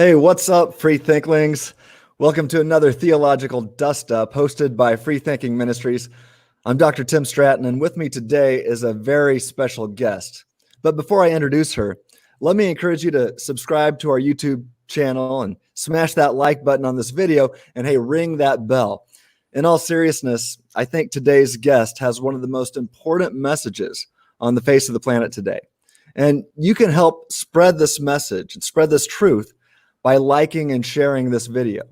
Hey, what's up, free thinklings? Welcome to another theological dust up hosted by Free Thinking Ministries. I'm Dr. Tim Stratton, and with me today is a very special guest. But before I introduce her, let me encourage you to subscribe to our YouTube channel and smash that like button on this video, and hey, ring that bell. In all seriousness, I think today's guest has one of the most important messages on the face of the planet today. And you can help spread this message and spread this truth by liking and sharing this video.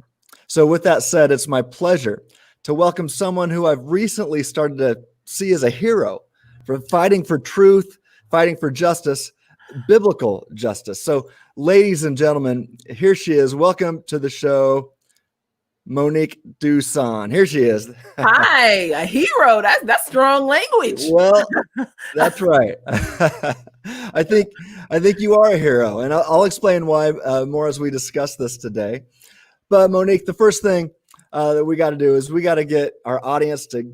So with that said, it's my pleasure to welcome someone who I've recently started to see as a hero for fighting for truth, fighting for justice, biblical justice. So ladies and gentlemen, here she is. Welcome to the show, Monique Duson. Here she is. Hi, a hero. That's strong language. Well, that's right. I think you are a hero, and I'll explain why more as we discuss this today. But Monique, the first thing that we got to do is we got to get our audience to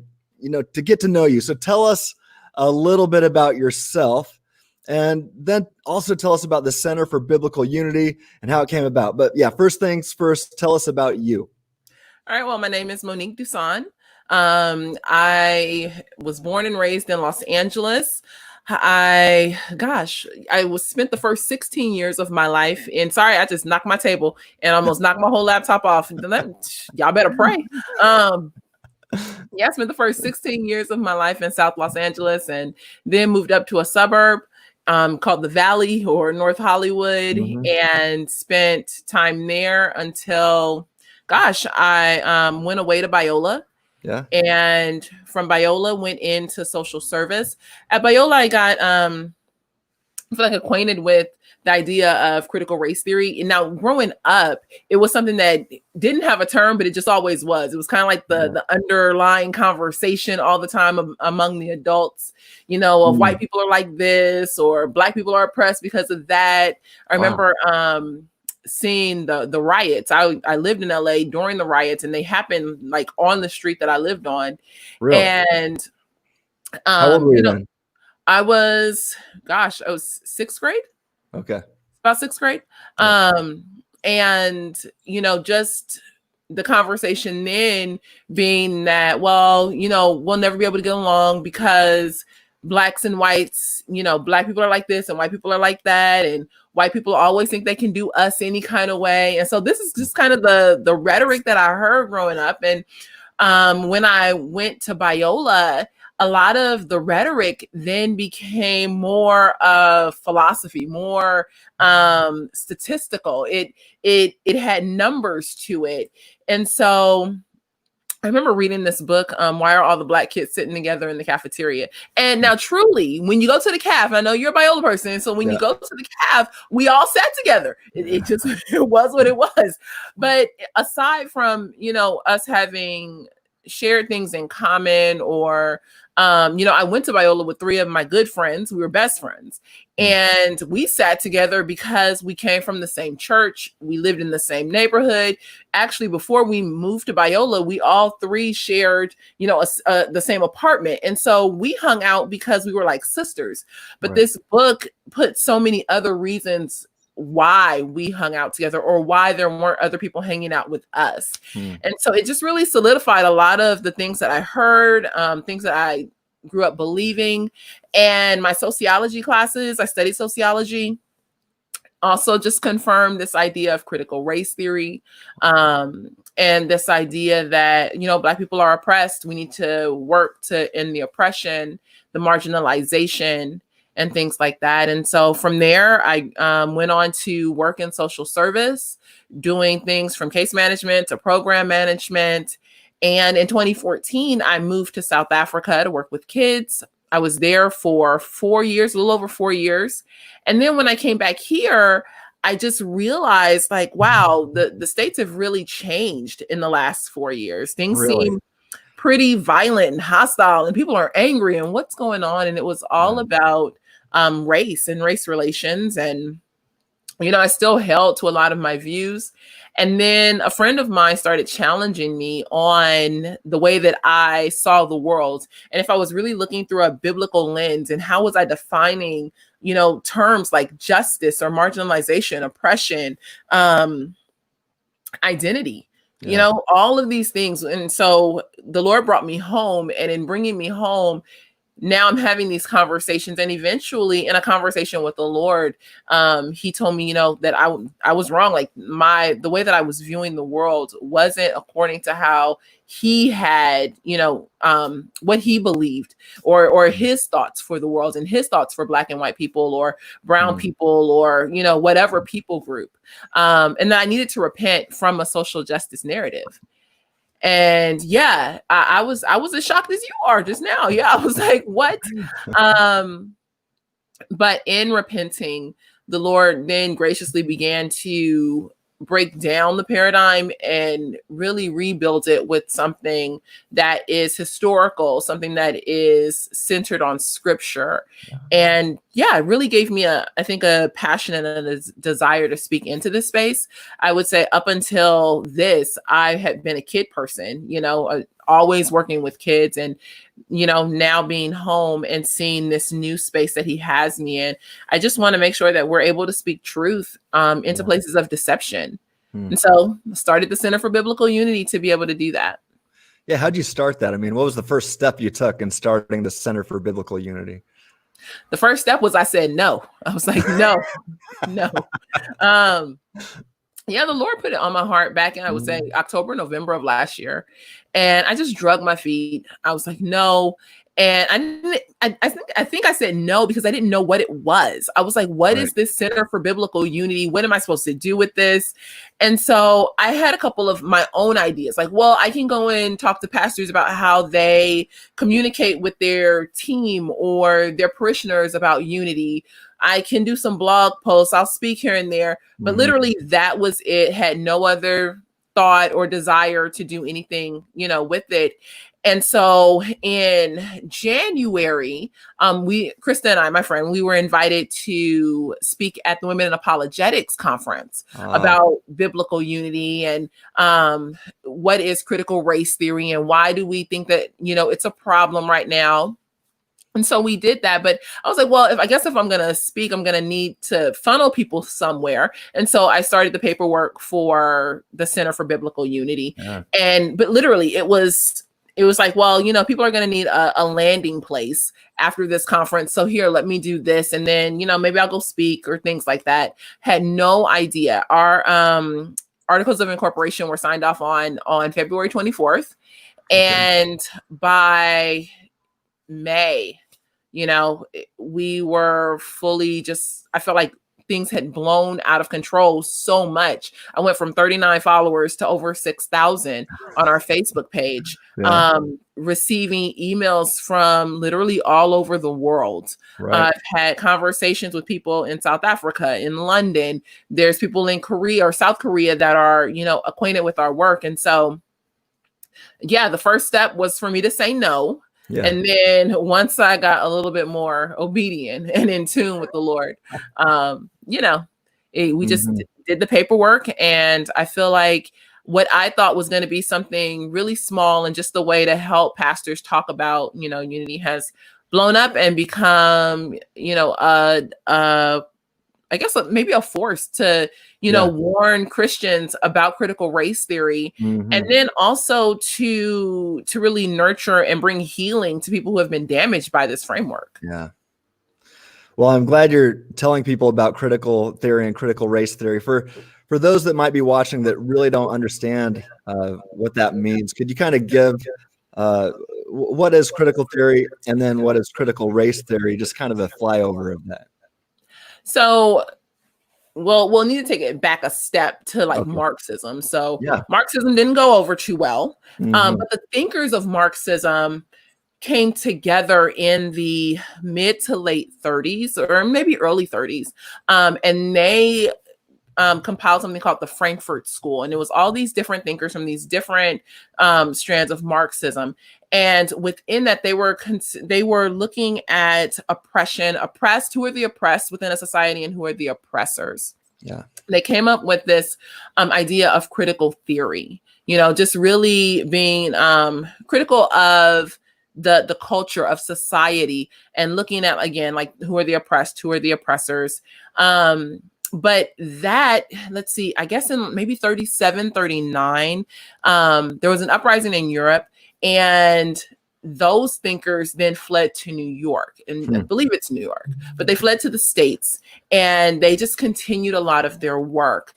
get to know you. So tell us a little bit about yourself, and then also tell us about the Center for Biblical Unity and how it came about. But yeah, first things first, tell us about you. All right. Well, my name is Monique Duson. I was born and raised in Los Angeles. I spent the first 16 years of my life in, sorry, I just knocked my table and almost knocked my whole laptop off. Y'all better pray. I spent the first 16 years of my life in South Los Angeles and then moved up to a suburb called the Valley or North Hollywood, and spent time there until, I went away to Biola. Yeah. And from Biola went into social service. At Biola, I got acquainted with the idea of critical race theory. And now growing up, it was something that didn't have a term, but it just always was. It was kind of like the underlying conversation all the time among the adults, of white people are like this, or black people are oppressed because of that. I remember seeing the riots. I lived in LA during the riots, and they happened like on the street that I lived on. Really? And how old were you then? I was sixth grade. Okay. About sixth grade. And just the conversation then being that, we'll never be able to get along because blacks and whites, black people are like this and white people are like that. And white people always think they can do us any kind of way. And so this is just kind of the rhetoric that I heard growing up. And when I went to Biola, a lot of the rhetoric then became more of philosophy, more statistical. It had numbers to it. And so I remember reading this book, Why Are All the Black Kids Sitting Together in the Cafeteria? And now truly, when you go to the CAF, I know you're a Biola person, so when you go to the CAF, we all sat together. It just it was what it was. But aside from, us having shared things in common, or I went to Biola with three of my good friends. We were best friends. And we sat together because we came from the same church. We lived in the same neighborhood. Actually, before we moved to Biola, we all three shared, the same apartment. And so we hung out because we were like sisters. But this book put so many other reasons why we hung out together, or why there weren't other people hanging out with us. And so it just really solidified a lot of the things that I heard, things that I grew up believing. And my sociology classes, I studied sociology, also just confirmed this idea of critical race theory, and this idea that, Black people are oppressed. We need to work to end the oppression, the marginalization, and things like that. And so from there, I went on to work in social service, doing things from case management to program management. And in 2014, I moved to South Africa to work with kids. I was there for 4 years, a little over 4 years. And then when I came back here, I just realized, like, wow, the states have really changed in the last 4 years. Things seem pretty violent and hostile, and people are angry, and what's going on? And it was all about race and race relations. And I still held to a lot of my views. And then a friend of mine started challenging me on the way that I saw the world. And if I was really looking through a biblical lens, and how was I defining, terms like justice or marginalization, oppression, identity, all of these things. And so the Lord brought me home, and in bringing me home, now I'm having these conversations, and eventually in a conversation with the Lord, he told me, that I was wrong. Like the way that I was viewing the world wasn't according to how he had, what he believed, or his thoughts for the world, and his thoughts for Black and white people, or brown people, or, whatever people group. And then I needed to repent from a social justice narrative. And yeah, I was as shocked as you are just now. Yeah, I was like, what? But in repenting, the Lord then graciously began to break down the paradigm and really rebuild it with something that is historical, something that is centered on scripture. And yeah, it really gave me I think a passion and a desire to speak into this space. I would say up until this, I had been a kid person, always working with kids, and now being home and seeing this new space that he has me in, I just want to make sure that we're able to speak truth into places of deception. And so I started the Center for Biblical Unity to be able to do that. Yeah. How'd you start that? I mean, what was the first step you took in starting the Center for Biblical Unity? The first step was I said no. I was like, no. Yeah, the Lord put it on my heart back in, I would say, October, November of last year. And I just drug my feet. I was like, no. And I think I said no because I didn't know what it was. I was like, what is this Center for Biblical Unity? What am I supposed to do with this? And so I had a couple of my own ideas. Like, well, I can go and talk to pastors about how they communicate with their team or their parishioners about unity. I can do some blog posts. I'll speak here and there. But literally that was it. Had no other thought or desire to do anything, with it. And so in January, Krista and I, my friend, we were invited to speak at the Women in Apologetics conference about biblical unity and what is critical race theory and why do we think that, it's a problem right now. And so we did that. But I was like, well, if I'm going to speak, I'm going to need to funnel people somewhere. And so I started the paperwork for the Center for Biblical Unity. Yeah. But literally it was like, well, people are going to need a landing place after this conference. So here, let me do this. And then, maybe I'll go speak or things like that. Had no idea. Our articles of incorporation were signed off on February 24th. Okay. And by May, we were fully I felt like things had blown out of control so much. I went from 39 followers to over 6,000 on our Facebook page, receiving emails from literally all over the world. Right. I've had conversations with people in South Africa, in London. There's people in Korea or South Korea that are, acquainted with our work. And so, yeah, the first step was for me to say no. Yeah. And then once I got a little bit more obedient and in tune with the Lord, we just did the paperwork. And I feel like what I thought was going to be something really small and just a way to help pastors talk about, unity has blown up and become, I guess maybe a force to, warn Christians about critical race theory, and then also to really nurture and bring healing to people who have been damaged by this framework. Yeah. Well, I'm glad you're telling people about critical theory and critical race theory. For those that might be watching that really don't understand what that means, could you kind of give what is critical theory and then what is critical race theory, just kind of a flyover of that? So, well, we'll need to take it back a step to Marxism. So Marxism didn't go over too well, but the thinkers of Marxism came together in the mid to late 30s or maybe early 30s. And they compiled something called the Frankfurt School. And it was all these different thinkers from these different strands of Marxism. And within that, they were looking at oppression, oppressed, who are the oppressed within a society and who are the oppressors. Yeah. They came up with this idea of critical theory, just really being critical of the culture of society and looking at, again, like, who are the oppressed, who are the oppressors. But that, let's see, I guess in maybe 37, 39, there was an uprising in Europe, and those thinkers then fled to New York, and I believe it's New York, but they fled to the States, and they just continued a lot of their work,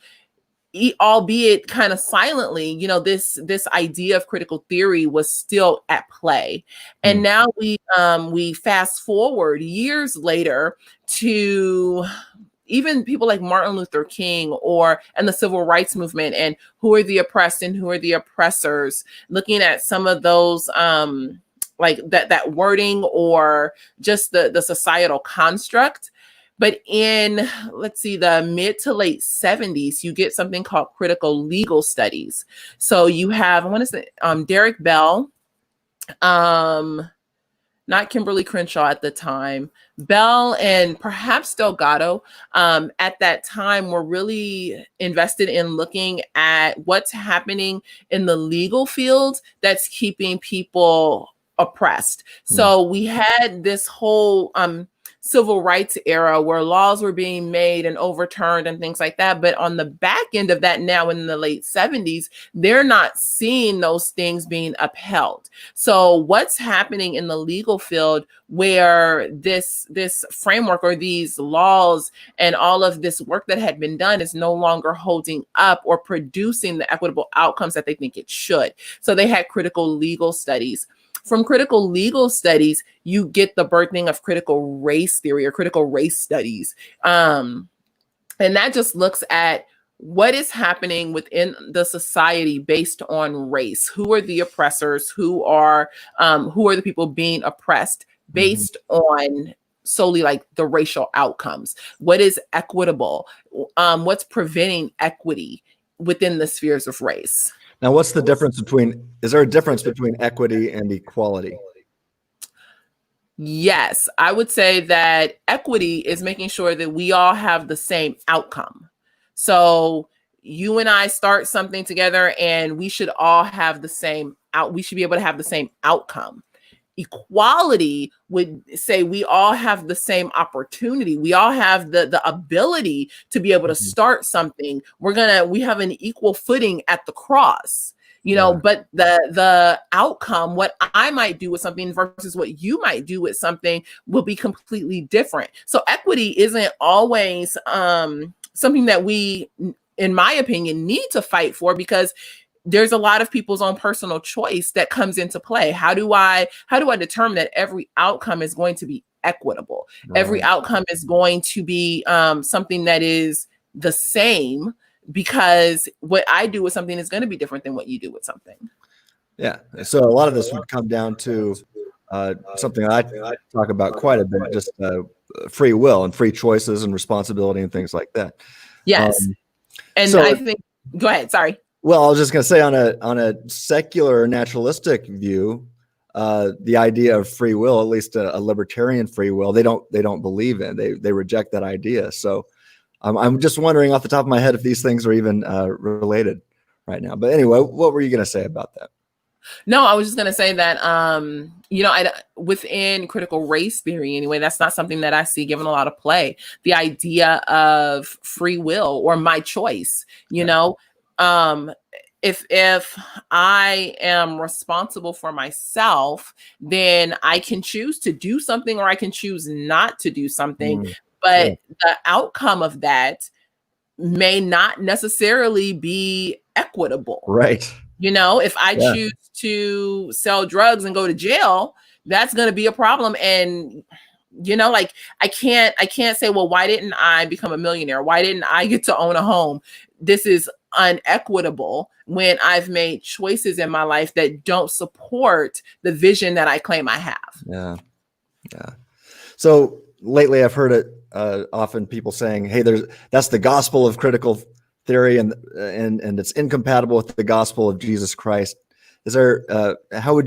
albeit kind of silently. This idea of critical theory was still at play. And now we fast forward years later to even people like Martin Luther King and the civil rights movement, and who are the oppressed and who are the oppressors, looking at some of those like that wording, or just the societal construct. But in, let's see, the mid to late 70s, you get something called critical legal studies. So you have, I want to say, Derek Bell, not Kimberly Crenshaw at the time, Bell and perhaps Delgado at that time were really invested in looking at what's happening in the legal field that's keeping people oppressed. So we had this whole civil rights era where laws were being made and overturned and things like that. But on the back end of that, now in the late 70s, they're not seeing those things being upheld. So what's happening in the legal field, where this framework or these laws and all of this work that had been done is no longer holding up or producing the equitable outcomes that they think it should. So they had critical legal studies. From critical legal studies, you get the birthing of critical race theory or critical race studies. And that just looks at what is happening within the society based on race. Who are the oppressors? Who are the people being oppressed based on solely like the racial outcomes? What is equitable? What's preventing equity within the spheres of race? Now, what's the difference is there a difference between equity and equality? Yes, I would say that equity is making sure that we all have the same outcome. So you and I start something together, and we should all have the same we should be able to have the same outcome. Equality would say we all have the same opportunity. We all have the ability to be able to start something. We have an equal footing at the cross, but the outcome, what I might do with something versus what you might do with something, will be completely different. So equity isn't always something that we, in my opinion, need to fight for, because there's a lot of people's own personal choice that comes into play. How do I determine that every outcome is going to be equitable? Right. Every outcome is going to be something that is the same, because what I do with something is going to be different than what you do with something. Yeah. So a lot of this would come down to something I talk about quite a bit, just free will and free choices and responsibility and things like that. Yes. And so, I think, go ahead. Sorry. Well, I was just going to say, on a secular naturalistic view, the idea of free will, at least a libertarian free will, they don't believe in. They reject that idea. So I'm just wondering off the top of my head if these things are even related right now. But anyway, what were you going to say about that? No, I was just going to say that, within critical race theory, anyway, that's not something that I see given a lot of play. The idea of free will or my choice, if I am responsible for myself, then I can choose to do something or I can choose not to do something. But the outcome of that may not necessarily be equitable. Right. If I choose to sell drugs and go to jail, that's going to be a problem. And I can't say, well, why didn't I become a millionaire? Why didn't I get to own a home? This is unequitable when I've made choices in my life that don't support the vision that I claim I have. Yeah. So lately I've heard it often, people saying, hey, that's the gospel of critical theory and it's incompatible with the gospel of Jesus Christ. Is there, how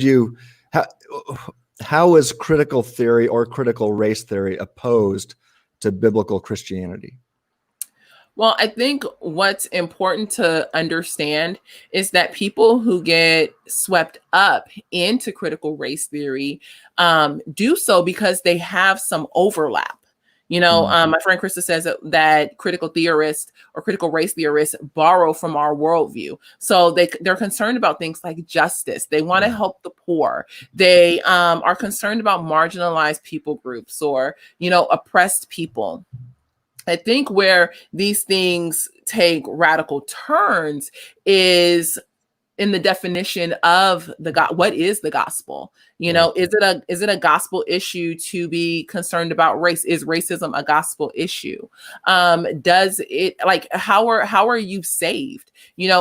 is critical theory or critical race theory opposed to biblical Christianity? Well, I think what's important to understand is that people who get swept up into critical race theory do so because they have some overlap. Mhm. My friend Krista says that critical theorists or critical race theorists borrow from our worldview. So they're concerned about things like justice. They want to help the poor. They are concerned about marginalized people groups or, oppressed people. I think where these things take radical turns is in the definition of the God. What is the gospel? Right. Is it a gospel issue to be concerned about race? Is racism a gospel issue? Does it, like, how are you saved?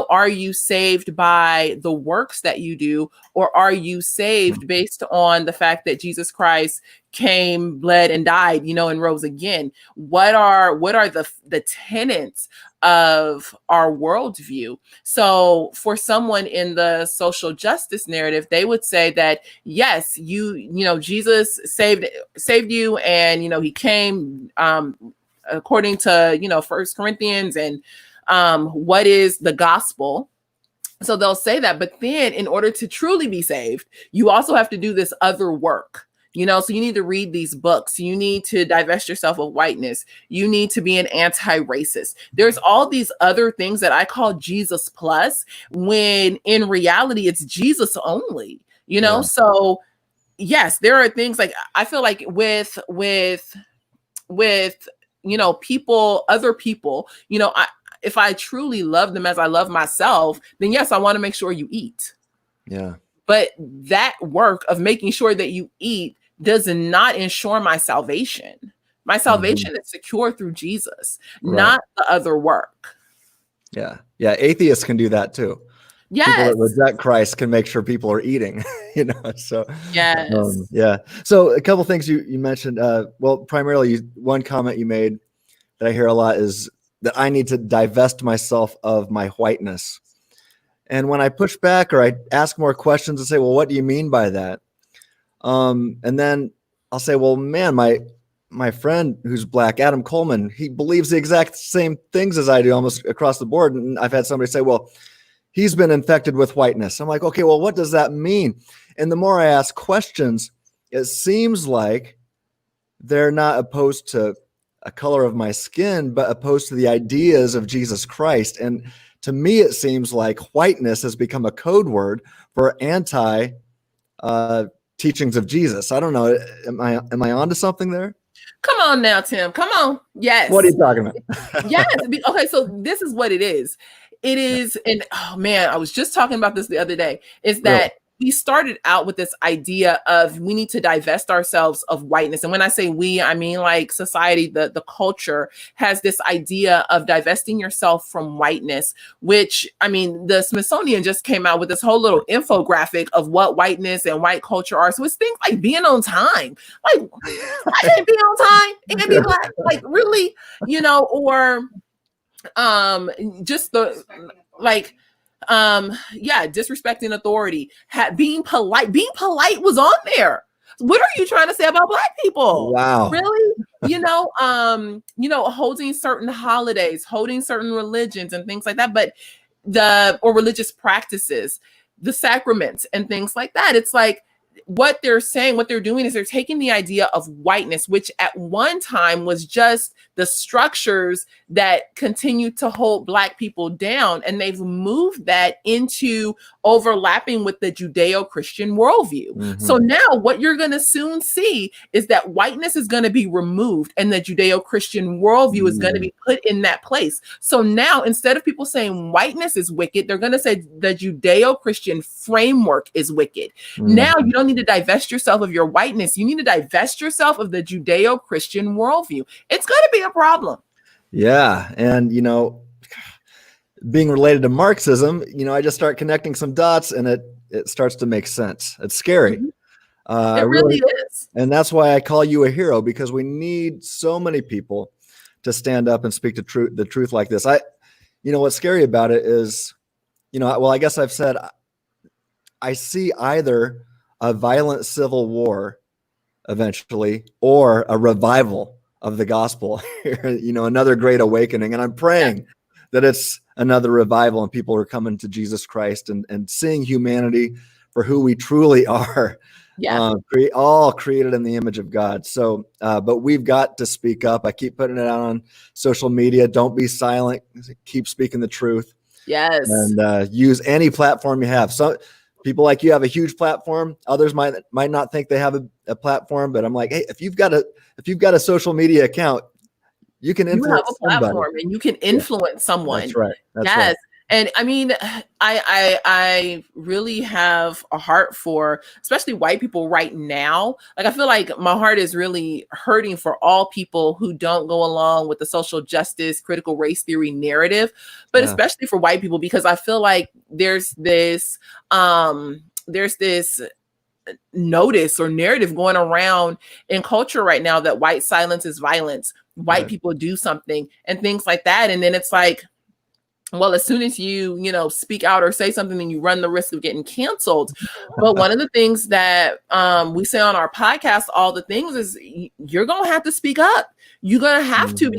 Are you saved by the works that you do, or are you saved based on the fact that Jesus Christ came, bled, and died, and rose again? What are the tenets of our worldview? So for someone in the social justice narrative, they would say that yes, Jesus saved you, and he came according to First Corinthians, and what is the gospel? So they'll say that, but then in order to truly be saved, you also have to do this other work. So you need to read these books. You need to divest yourself of whiteness. You need to be an anti-racist. There's all these other things that I call Jesus plus, when in reality it's Jesus only. Yeah. So yes, there are things like, I feel like with people, other people, if I truly love them as I love myself, then yes, I want to make sure you eat. Yeah. But that work of making sure that you eat does not ensure my salvation. My salvation is secure through Jesus, not the other work. Yeah. Yeah. Atheists can do that too. People Yes. that reject Christ can make sure people are eating, so Yes. yeah. So a couple things you mentioned, well, primarily one comment you made that I hear a lot is that I need to divest myself of my whiteness. And when I push back or I ask more questions and say, well, what do you mean by that? And then I'll say, well, man, my friend who's black, Adam Coleman, he believes the exact same things as I do almost across the board. And I've had somebody say, well, he's been infected with whiteness. I'm like, okay, well, what does that mean? And the more I ask questions, it seems like they're not opposed to a color of my skin, but opposed to the ideas of Jesus Christ. And to me, it seems like whiteness has become a code word for anti teachings of Jesus. I don't know. Am I onto something there? Come on now, Tim. Come on. Yes. What are you talking about? Yes. Okay. So this is what it is. It is, and oh man, I was just talking about this the other day, is that we started out with this idea of we need to divest ourselves of whiteness. And when I say we, I mean like society, the culture has this idea of divesting yourself from whiteness, which, I mean, the Smithsonian just came out with this whole little infographic of what whiteness and white culture are. So it's things like being on time. Like, I can't be on time and be black. Like, really, or just the, like, disrespecting authority, being polite was on there. What are you trying to say about black people? Wow. Really? Holding certain holidays, holding certain religions and things like that, but or religious practices, the sacraments and things like that. It's like, what they're saying, what they're doing is they're taking the idea of whiteness, which at one time was just the structures that continue to hold black people down, and they've moved that into overlapping with the Judeo-Christian worldview. Mm-hmm. So now what you're going to soon see is that whiteness is going to be removed and the Judeo-Christian worldview is going to be put in that place. So now, instead of people saying whiteness is wicked, they're going to say the Judeo-Christian framework is wicked. Now you don't need to divest yourself of your whiteness. You need to divest yourself of the Judeo-Christian worldview. It's going to be a problem. Yeah. And, being related to Marxism, I just start connecting some dots and it starts to make sense. It's scary. Mm-hmm. It really is. And that's why I call you a hero, because we need so many people to stand up and speak the truth like this. What's scary about it is, I guess I've said, I see either a violent civil war eventually or a revival of the gospel, another great awakening. And I'm praying that it's another revival and people are coming to Jesus Christ and seeing humanity for who we truly are. Yeah. All created in the image of God. So, but we've got to speak up. I keep putting it out on social media. Don't be silent. Keep speaking the truth. Yes. And use any platform you have. So people like you have a huge platform. Others might not think they have a platform, but I'm like, hey, if you've got a social media account, you can influence a platform somebody. and you can influence someone. That's right. Yes. Right. And I mean, I really have a heart for especially white people right now. Like, I feel like my heart is really hurting for all people who don't go along with the social justice, critical race theory narrative, but especially for white people, because I feel like there's this notice or narrative going around in culture right now that white silence is violence, white people do something and things like that. And then it's like, well, as soon as you speak out or say something, then you run the risk of getting canceled. But one of the things that we say on our podcast, all the things, is you're going to have to speak up. You're going to have to,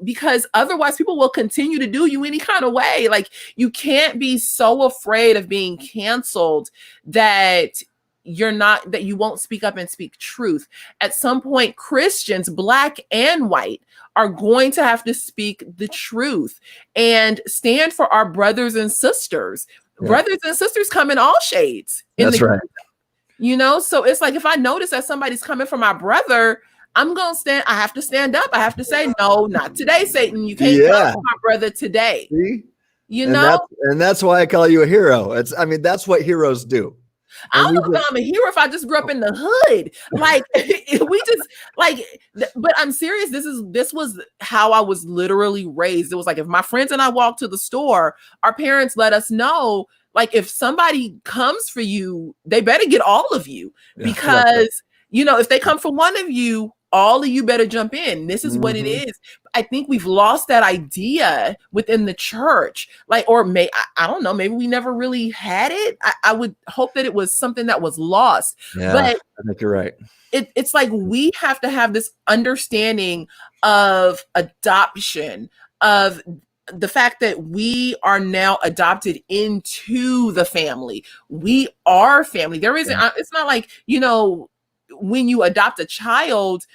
because otherwise people will continue to do you any kind of way. Like, you can't be so afraid of being canceled that you won't speak up and speak truth. At some point, Christians, black and white, are going to have to speak the truth and stand for our brothers and sisters. Brothers and sisters come in all shades. That's right. So it's like, if I notice that somebody's coming for my brother, I'm going to stand. I have to stand up. I have to say, no, not today, Satan. You can't come for my brother today. See? And that's why I call you a hero. That's what heroes do. I don't know if I'm a hero if I just grew up in the hood. Like, but I'm serious. This was how I was literally raised. It was like, if my friends and I walked to the store, our parents let us know, like, if somebody comes for you, they better get all of you, because, if they come for one of you, all of you better jump in. This is what it is. I think we've lost that idea within the church. Like, or I don't know, maybe we never really had it. I would hope that it was something that was lost. Yeah, but I think you're right. It's like, we have to have this understanding of adoption, of the fact that we are now adopted into the family. We are family. There isn't, it's not like, when you adopt a child,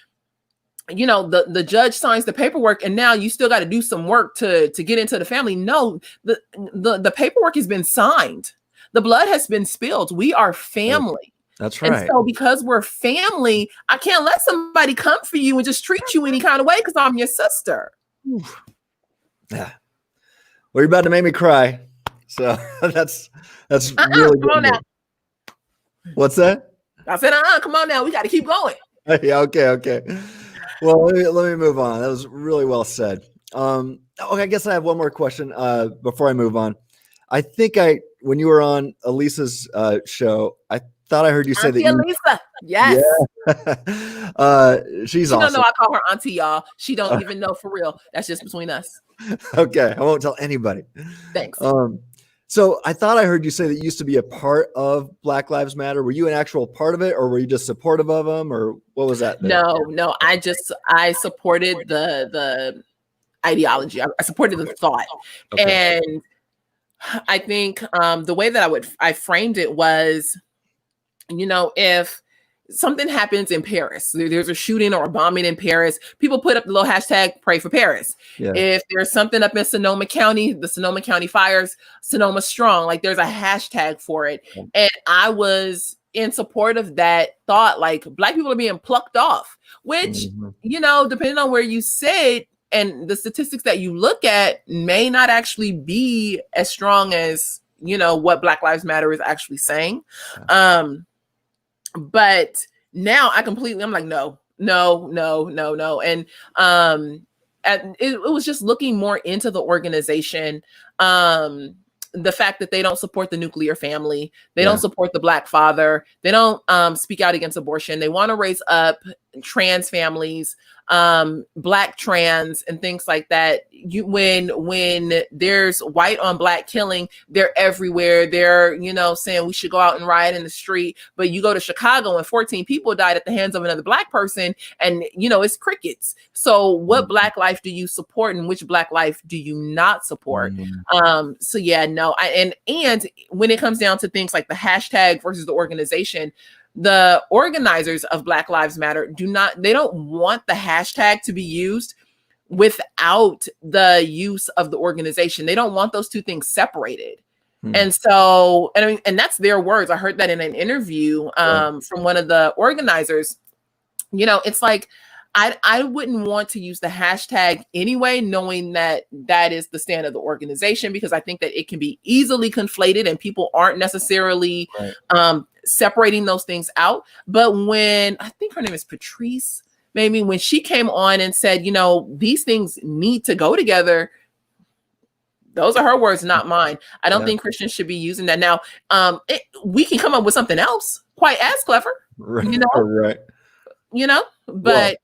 the judge signs the paperwork and now you still got to do some work to get into the family. No, the paperwork has been signed. The blood has been spilled. We are family. That's right. And so, because we're family, I can't let somebody come for you and just treat you any kind of way because I'm your sister. Yeah. Well, you're about to make me cry. So that's really good. Come on now. What's that? I said, come on now. We got to keep going. Yeah. Okay. Well, let me move on. That was really well said. Okay, I guess I have one more question before I move on. I think when you were on Elisa's show, I thought I heard you say Auntie that Elisa. Yes. Yeah. She's awesome. She don't know I call her auntie, y'all. She don't even know, for real. That's just between us. Okay, I won't tell anybody. Thanks. So I thought I heard you say that you used to be a part of Black Lives Matter. Were you an actual part of it, or were you just supportive of them, or what was that? No. I supported the ideology. I supported the thought. Okay. And I think the way that I framed it was, if something happens in Paris, there's a shooting or a bombing in Paris, people put up the little hashtag pray for Paris. Yeah. If there's something up in Sonoma County, the Sonoma County fires, Sonoma strong, like, there's a hashtag for it. Yeah. And I was in support of that thought, like, Black people are being plucked off, which, depending on where you sit and the statistics that you look at may not actually be as strong as, what Black Lives Matter is actually saying. Yeah. But now I'm like, no. And it was just looking more into the organization. The fact that they don't support the nuclear family, they don't support the Black father, they don't speak out against abortion. They want to raise up trans families, black trans and things like that. When there's white on black killing, they're everywhere. They're, saying we should go out and riot in the street. But you go to Chicago and 14 people died at the hands of another black person, and it's crickets. So what black life do you support and which black life do you not support? So yeah, no. And when it comes down to things like the hashtag versus the organization, the organizers of Black Lives Matter they don't want the hashtag to be used without the use of the organization. They don't want those two things separated. And so, and that's their words. I heard that in an interview from one of the organizers. It's like, I wouldn't want to use the hashtag anyway, knowing that that is the stand of the organization, because I think that it can be easily conflated and people aren't necessarily separating those things out. But when, I think her name is Patrice, maybe, when she came on and said, these things need to go together, those are her words, not mine. I don't think Christians should be using that. Now, we can come up with something else quite as clever, right. But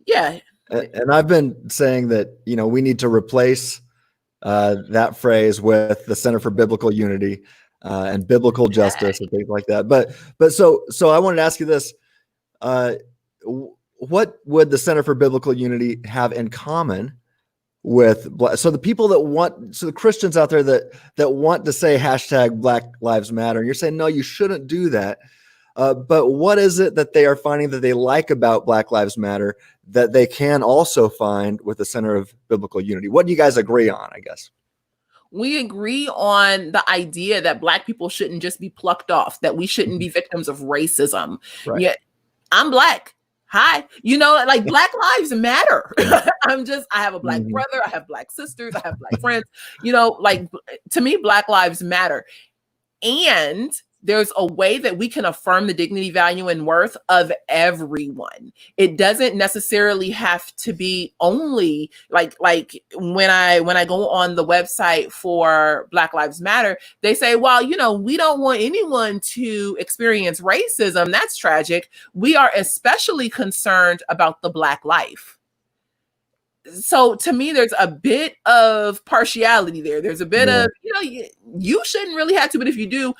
yeah. And I've been saying that, we need to replace that phrase with the Center for Biblical Unity and biblical justice and things like that. But so I wanted to ask you this: what would the Center for Biblical Unity have in common with the people the Christians out there that want to say hashtag Black Lives Matter, and you're saying no, you shouldn't do that. But what is it that they are finding that they like about Black Lives Matter that they can also find with the Center of Biblical Unity? What do you guys agree on, I guess? We agree on the idea that Black people shouldn't just be plucked off, that we shouldn't be victims of racism. Right. Yeah, I'm Black. Hi, like Black lives matter. I have a Black brother, I have Black sisters, I have Black friends, like to me, Black lives matter. And there's a way that we can affirm the dignity, value, and worth of everyone. It doesn't necessarily have to be only like when I go on the website for Black Lives Matter, they say, well, we don't want anyone to experience racism. That's tragic. We are especially concerned about the Black life. So to me, there's a bit of partiality there. There's a bit of, you shouldn't really have to, but if you do,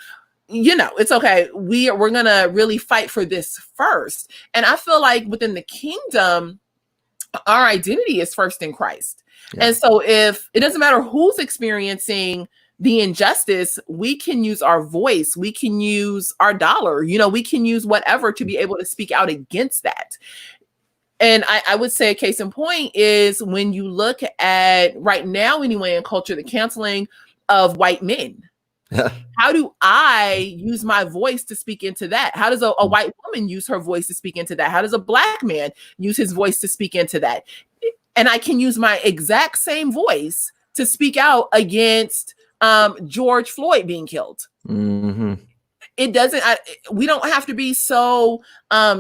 it's okay. We're going to really fight for this first. And I feel like within the kingdom, our identity is first in Christ. Yeah. And so if it doesn't matter who's experiencing the injustice, we can use our voice, we can use our dollar, we can use whatever to be able to speak out against that. And I would say a case in point is when you look at right now, anyway, in culture, the canceling of white men. How do I use my voice to speak into that? How does a white woman use her voice to speak into that? How does a Black man use his voice to speak into that? And I can use my exact same voice to speak out against George Floyd being killed. Mm-hmm. We don't have to be so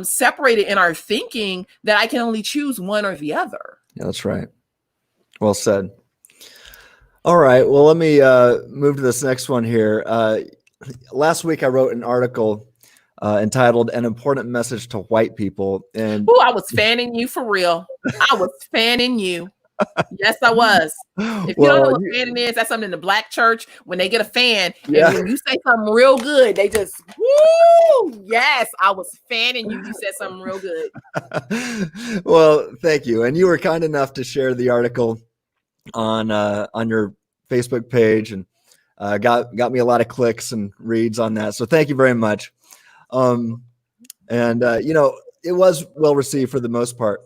separated in our thinking that I can only choose one or the other. Yeah, that's right. Well said. All right. Well, let me move to this next one here. Last week, I wrote an article entitled "An Important Message to White People." And I was fanning you for real. I was fanning you. Yes, I was. If you don't know what fanning is, that's something in the Black church when they get a fan. Yeah. And when you say something real good, they just, woo! Yes, I was fanning you. You said something real good. Well, thank you. And you were kind enough to share the article on your Facebook page, and got me a lot of clicks and reads on that. So thank you very much. It was well received for the most part,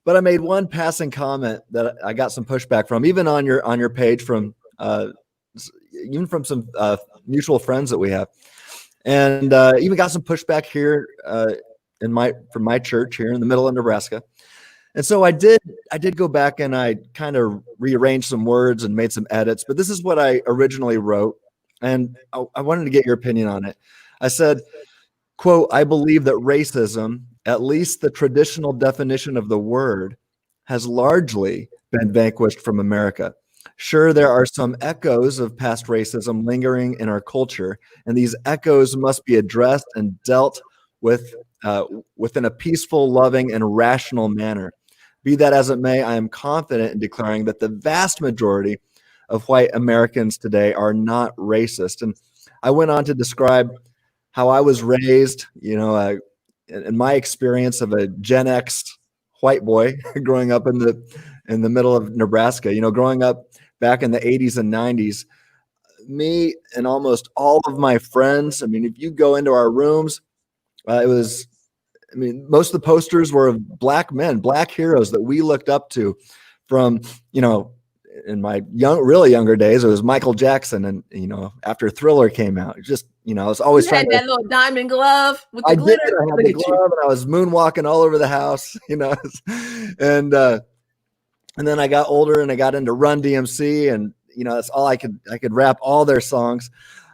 but I made one passing comment that I got some pushback from, even on your page, from even from some mutual friends that we have, and even got some pushback here from my church here in the middle of Nebraska. And so I did go back and I kind of rearranged some words and made some edits, but this is what I originally wrote, and I wanted to get your opinion on it. I said, quote, "I believe that racism, at least the traditional definition of the word, has largely been vanquished from America. Sure, there are some echoes of past racism lingering in our culture, and these echoes must be addressed and dealt with within a peaceful, loving, and rational manner. Be that as it may, I am confident in declaring that the vast majority of white Americans today are not racist. And I went on to describe how I was raised, in my experience of a Gen X white boy growing up in the middle of Nebraska, growing up back in the 80s and 90s. Me and almost all of my friends, if you go into our rooms, most of the posters were of black men, black heroes that we looked up to from, in my really younger days, it was Michael Jackson. And, after Thriller came out, I was always trying that little diamond glove with the glitter. I had the glove and I was moonwalking all over the house, and then I got older and I got into Run DMC, and, that's all I could rap all their songs,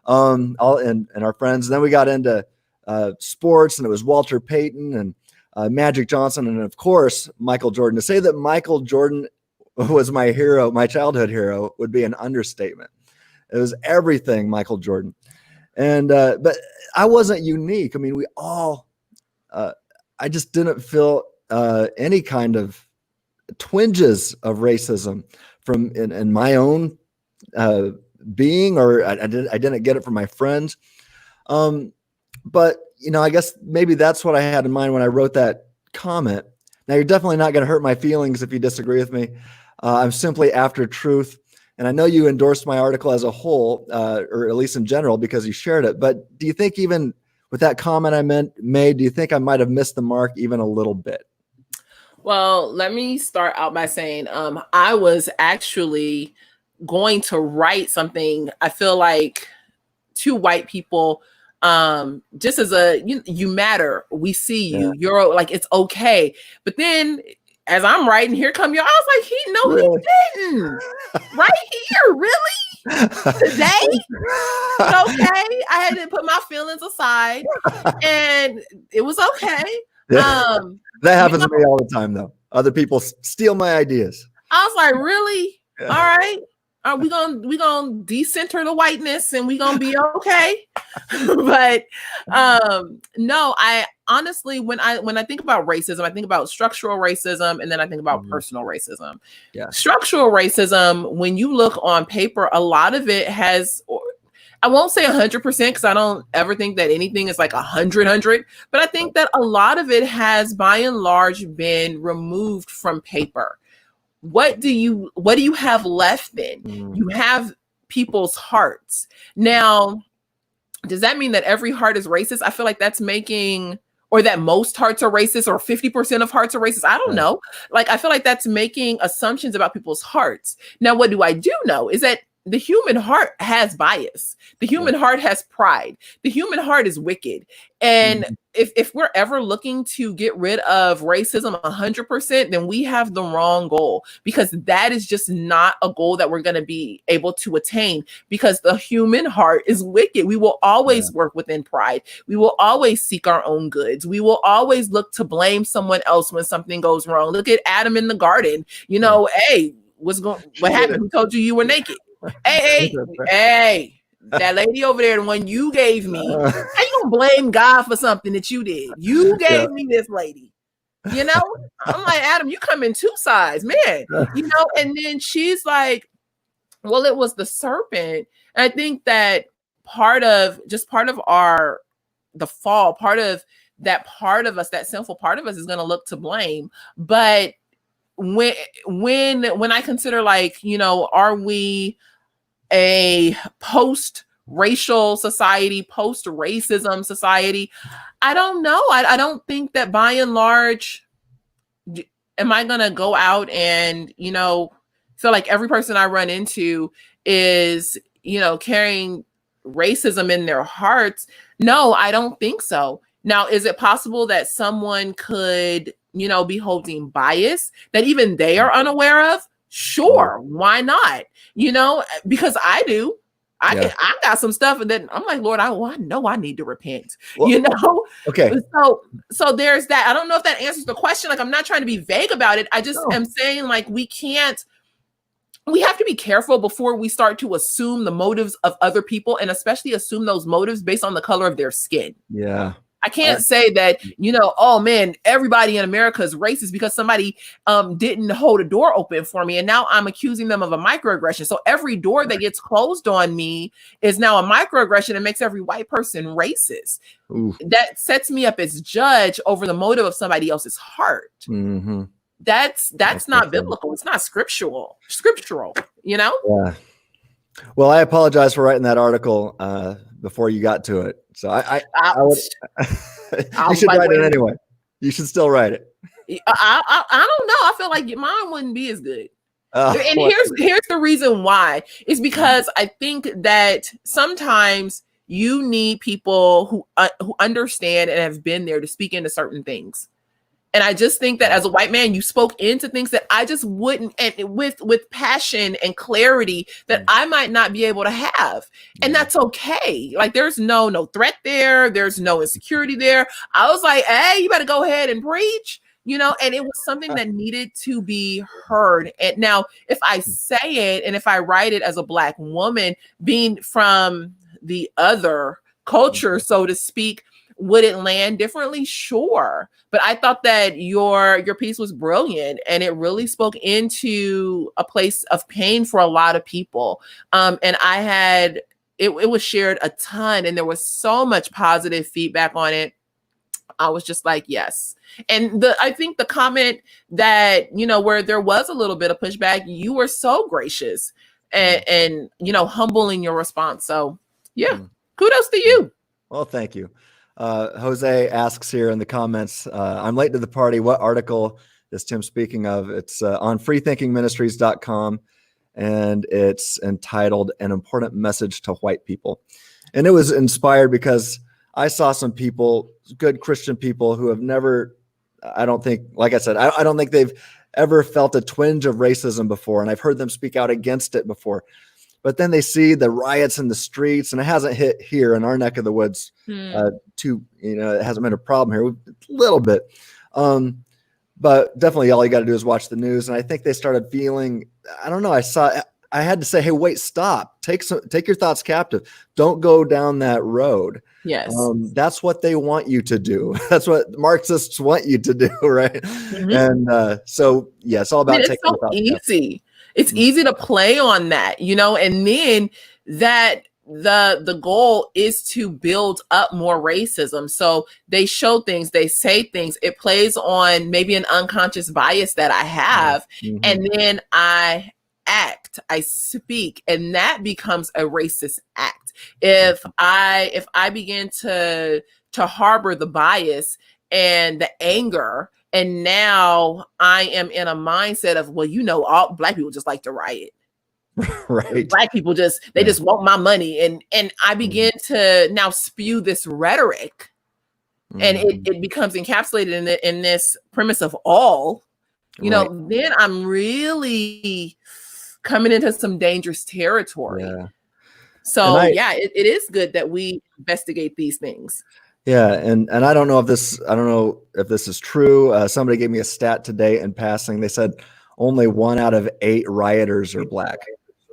and our friends. And then we got into sports, and it was Walter Payton and Magic Johnson, and of course Michael Jordan. To say that Michael Jordan was my hero, my childhood hero, would be an understatement. It was everything Michael Jordan. And but I wasn't unique. We all I just didn't feel any kind of twinges of racism from in my own being, or I didn't get it from my friends. But, I guess maybe that's what I had in mind when I wrote that comment. Now, you're definitely not going to hurt my feelings if you disagree with me. I'm simply after truth. And I know you endorsed my article as a whole, or at least in general, because you shared it. But do you think even with that comment I made, do you think I might have missed the mark even a little bit? Well, let me start out by saying I was actually going to write something, I feel like, to white people, just as you matter, we see you, you're like, it's okay. But then as I'm writing, here come you. I was like, he didn't. Right here, really? Today? Okay. I had to put my feelings aside, and it was okay. Yeah. That happens to me all the time, though. Other people steal my ideas. I was like, really? Yeah. All right. We gonna decenter the whiteness, and we gonna be okay. But no, I honestly, when I think about racism, I think about structural racism, and then I think about personal racism. Yeah. Structural racism, when you look on paper, a lot of it has, I won't say 100% because I don't ever think that anything is like 100, but I think that a lot of it has by and large been removed from paper. What do you have left then? You have people's hearts. Now, does that mean that every heart is racist? I feel like that's making, or that most hearts are racist, or 50% of hearts are racist. I don't know. Like, I feel like that's making assumptions about people's hearts. Now, what do I do know is that the human heart has bias. The human heart has pride. The human heart is wicked. And if we're ever looking to get rid of racism 100%, then we have the wrong goal, because that is just not a goal that we're going to be able to attain, because the human heart is wicked. We will always work within pride. We will always seek our own goods. We will always look to blame someone else when something goes wrong. Look at Adam in the garden. Hey, what happened? Who told you were naked? Hey, that lady over there, the one you gave me, how you gonna blame God for something that you did? You gave me this lady. I'm like, Adam, you come in two sides, man. And then she's like, well, it was the serpent. And I think that part of the fall, part of us, that sinful part of us, is gonna look to blame. But when I consider, like, are we a post-racial society, post-racism society? I don't know. I don't think that by and large, am I going to go out and, feel like every person I run into is, carrying racism in their hearts. No, I don't think so. Now, is it possible that someone could, be holding bias that even they are unaware of? Sure. Why not? Because I do. I got some stuff, and then I'm like, Lord, I know I need to repent. Okay. So there's that. I don't know if that answers the question. Like, I'm not trying to be vague about it. I just am saying, like, we have to be careful before we start to assume the motives of other people, and especially assume those motives based on the color of their skin. Yeah. I can't say that, oh man, everybody in America is racist because somebody didn't hold a door open for me. And now I'm accusing them of a microaggression. So every door that gets closed on me is now a microaggression and makes every white person racist. Ooh. That sets me up as judge over the motive of somebody else's heart. Mm-hmm. That's not biblical. It's not scriptural, Yeah. Well, I apologize for writing that article before you got to it. So I would, you should write it anyway. You should still write it. I don't know. I feel like mine wouldn't be as good. And What? here's the reason why. It's because I think that sometimes you need people who understand and have been there to speak into certain things. And I just think that as a white man, you spoke into things that I just wouldn't, and with passion and clarity that I might not be able to have. And that's okay. Like there's no threat there. There's no insecurity there. I was like, hey, you better go ahead and preach, and it was something that needed to be heard. And now if I say it and if I write it as a Black woman being from the other culture, so to speak, would it land differently? Sure. But I thought that your piece was brilliant and it really spoke into a place of pain for a lot of people. And it was shared a ton and there was so much positive feedback on it. I was just like, yes. And I think the comment that, where there was a little bit of pushback, you were so gracious and humble in your response. So yeah, kudos to you. Well, thank you. Jose asks here in the comments, I'm late to the party. What article is Tim speaking of? It's on freethinkingministries.com and it's entitled An Important Message to White People. And it was inspired because I saw some people, good Christian people who have never, I don't think, like I said, I don't think they've ever felt a twinge of racism before. And I've heard them speak out against it before. But then they see the riots in the streets, and it hasn't hit here in our neck of the woods. It hasn't been a problem here, a little bit. But definitely all you got to do is watch the news. And I think they started feeling, I don't know, I had to say, hey, wait, stop. Take your thoughts captive. Don't go down that road. Yes. That's what they want you to do. That's what Marxists want you to do, right? Mm-hmm. And so, yeah, it's all about taking your thoughts captive. It's easy to play on that, and then that the goal is to build up more racism. So they show things, they say things, it plays on maybe an unconscious bias that I have. Mm-hmm. And then I speak, and that becomes a racist act. If I begin to harbor the bias and the anger, and now I am in a mindset of, well, all Black people just like to riot. Right. Black people just want my money. And I begin to now spew this rhetoric and it becomes encapsulated in this premise of all, then I'm really coming into some dangerous territory. Yeah. So it is good that we investigate these things. Yeah, and I don't know if this is true. Somebody gave me a stat today in passing. They said only 1 out of 8 rioters are Black,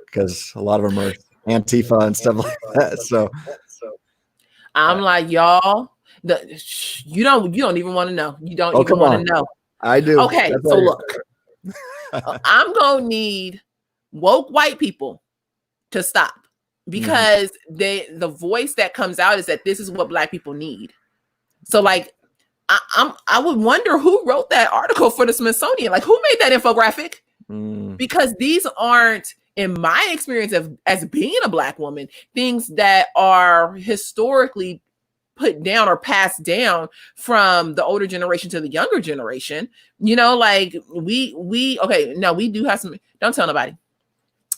because a lot of them are Antifa and stuff like that. So I'm like, y'all, you don't even want to know. You don't even want to know. I do. Okay, so look, I'm gonna need woke white people to stop. Because the voice that comes out is that this is what Black people need. So like, I would wonder who wrote that article for the Smithsonian. Like, who made that infographic? Because these aren't, in my experience as being a Black woman, things that are historically put down or passed down from the older generation to the younger generation. Like we do have some. Don't tell nobody,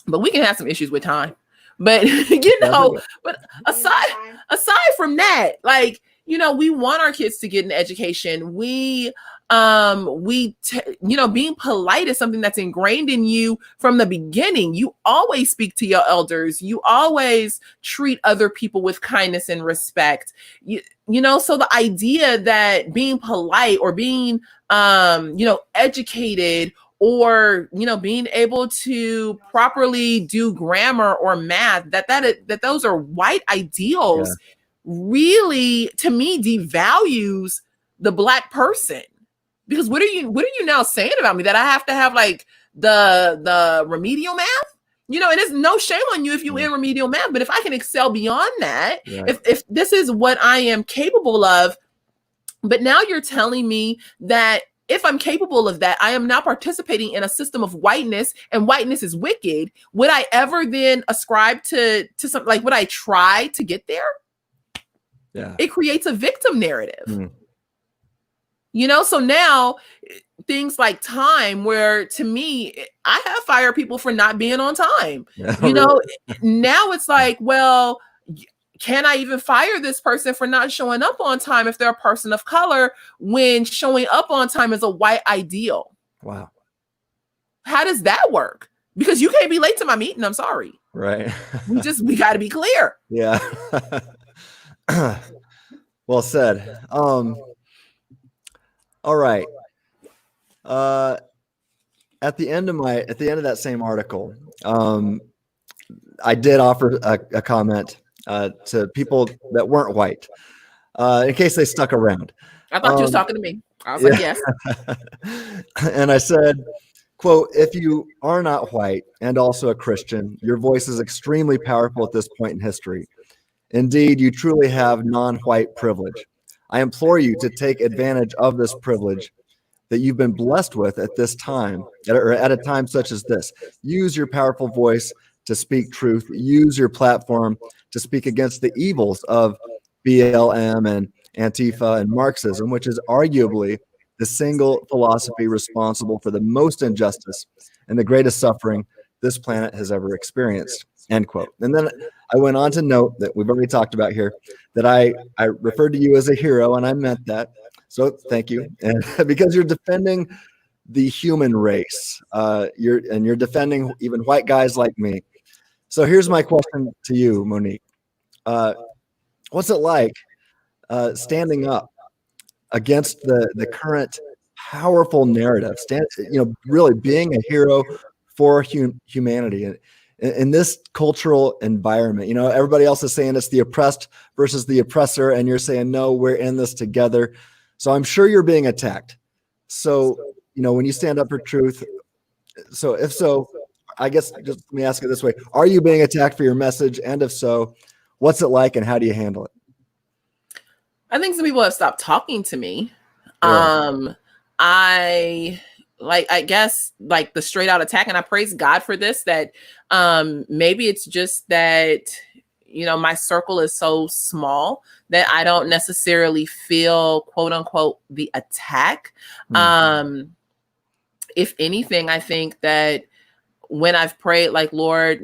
but we can have some issues with time. But but aside from that, like, we want our kids to get an education. Being polite is something that's ingrained in you from the beginning. You always speak to your elders. You always treat other people with kindness and respect. So the idea that being polite or being educated, or being able to properly do grammar or math, that those are white ideals. really, to me, devalues the Black person. Because what are you now saying about me, that I have to have like the remedial math? And there's no shame on you if you in remedial math, but if I can excel beyond that, if this is what I am capable of, but now you're telling me that if I'm capable of that, I am now participating in a system of whiteness, and whiteness is wicked. Would I ever then ascribe to something, like, would I try to get there? Yeah. It creates a victim narrative. So now things like time, where to me, I have fired people for not being on time. Now it's like, well, can I even fire this person for not showing up on time if they're a person of color, when showing up on time is a white ideal? Wow. How does that work? Because you can't be late to my meeting. I'm sorry. Right. we got to be clear. Yeah. Well said. All right. At the end of that same article, I did offer a comment to people that weren't white, in case they stuck around. I thought you was talking to me. I was like, yes. And I said, quote, "If you are not white and also a Christian, your voice is extremely powerful at this point in history. Indeed, you truly have non-white privilege. I implore you to take advantage of this privilege that you've been blessed with at this time, or at a time such as this. Use your powerful voice to speak truth. Use your platform to speak against the evils of BLM and Antifa and Marxism, which is arguably the single philosophy responsible for the most injustice and the greatest suffering this planet has ever experienced." End quote. And then I went on to note that we've already talked about here that I referred to you as a hero, and I meant that. So thank you. And because you're defending the human race, you're defending even white guys like me. So here's my question to you, Monique. What's it like standing up against the current powerful narrative, really being a hero for humanity in this cultural environment? Everybody else is saying it's the oppressed versus the oppressor, and you're saying, no, we're in this together. So I'm sure you're being attacked. So, when you stand up for truth, so if so, I guess just let me ask it this way. Are you being attacked for your message? And if so, what's it like and how do you handle it? I think some people have stopped talking to me. Yeah. I guess like the straight out attack, and I praise God for this, that maybe it's just that, my circle is so small that I don't necessarily feel, quote unquote, the attack. Mm-hmm. If anything, I think that when I've prayed, like, Lord,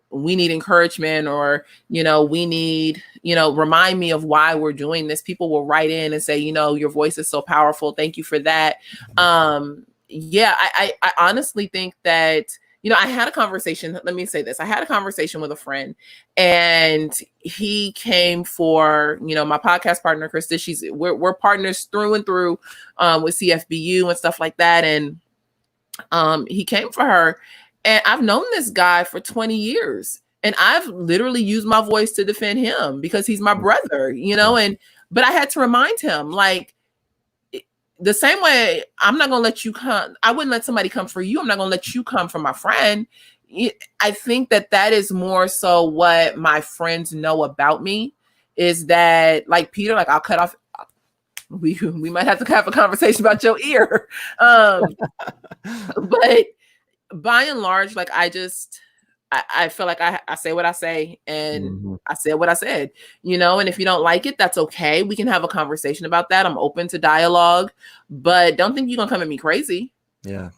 we need encouragement, or, we need, remind me of why we're doing this, people will write in and say, your voice is so powerful. Thank you for that. I honestly think that, I had a conversation. Let me say this. I had a conversation with a friend, and he came for, my podcast partner, Krista. We're partners through and through with CFBU and stuff like that. And he came for her. And I've known this guy for 20 years, and I've literally used my voice to defend him because he's my brother, but I had to remind him, like, the same way I'm not going to let you come. I wouldn't let somebody come for you. I'm not going to let you come for my friend. I think that is more so what my friends know about me, is that, like Peter, like, I'll cut off. We might have to have a conversation about your ear. But by and large, like, I feel like I say what I say, and mm-hmm. I said what I said, and if you don't like it, that's okay. We can have a conversation about that. I'm open to dialogue, but don't think you're going to come at me crazy. Yeah.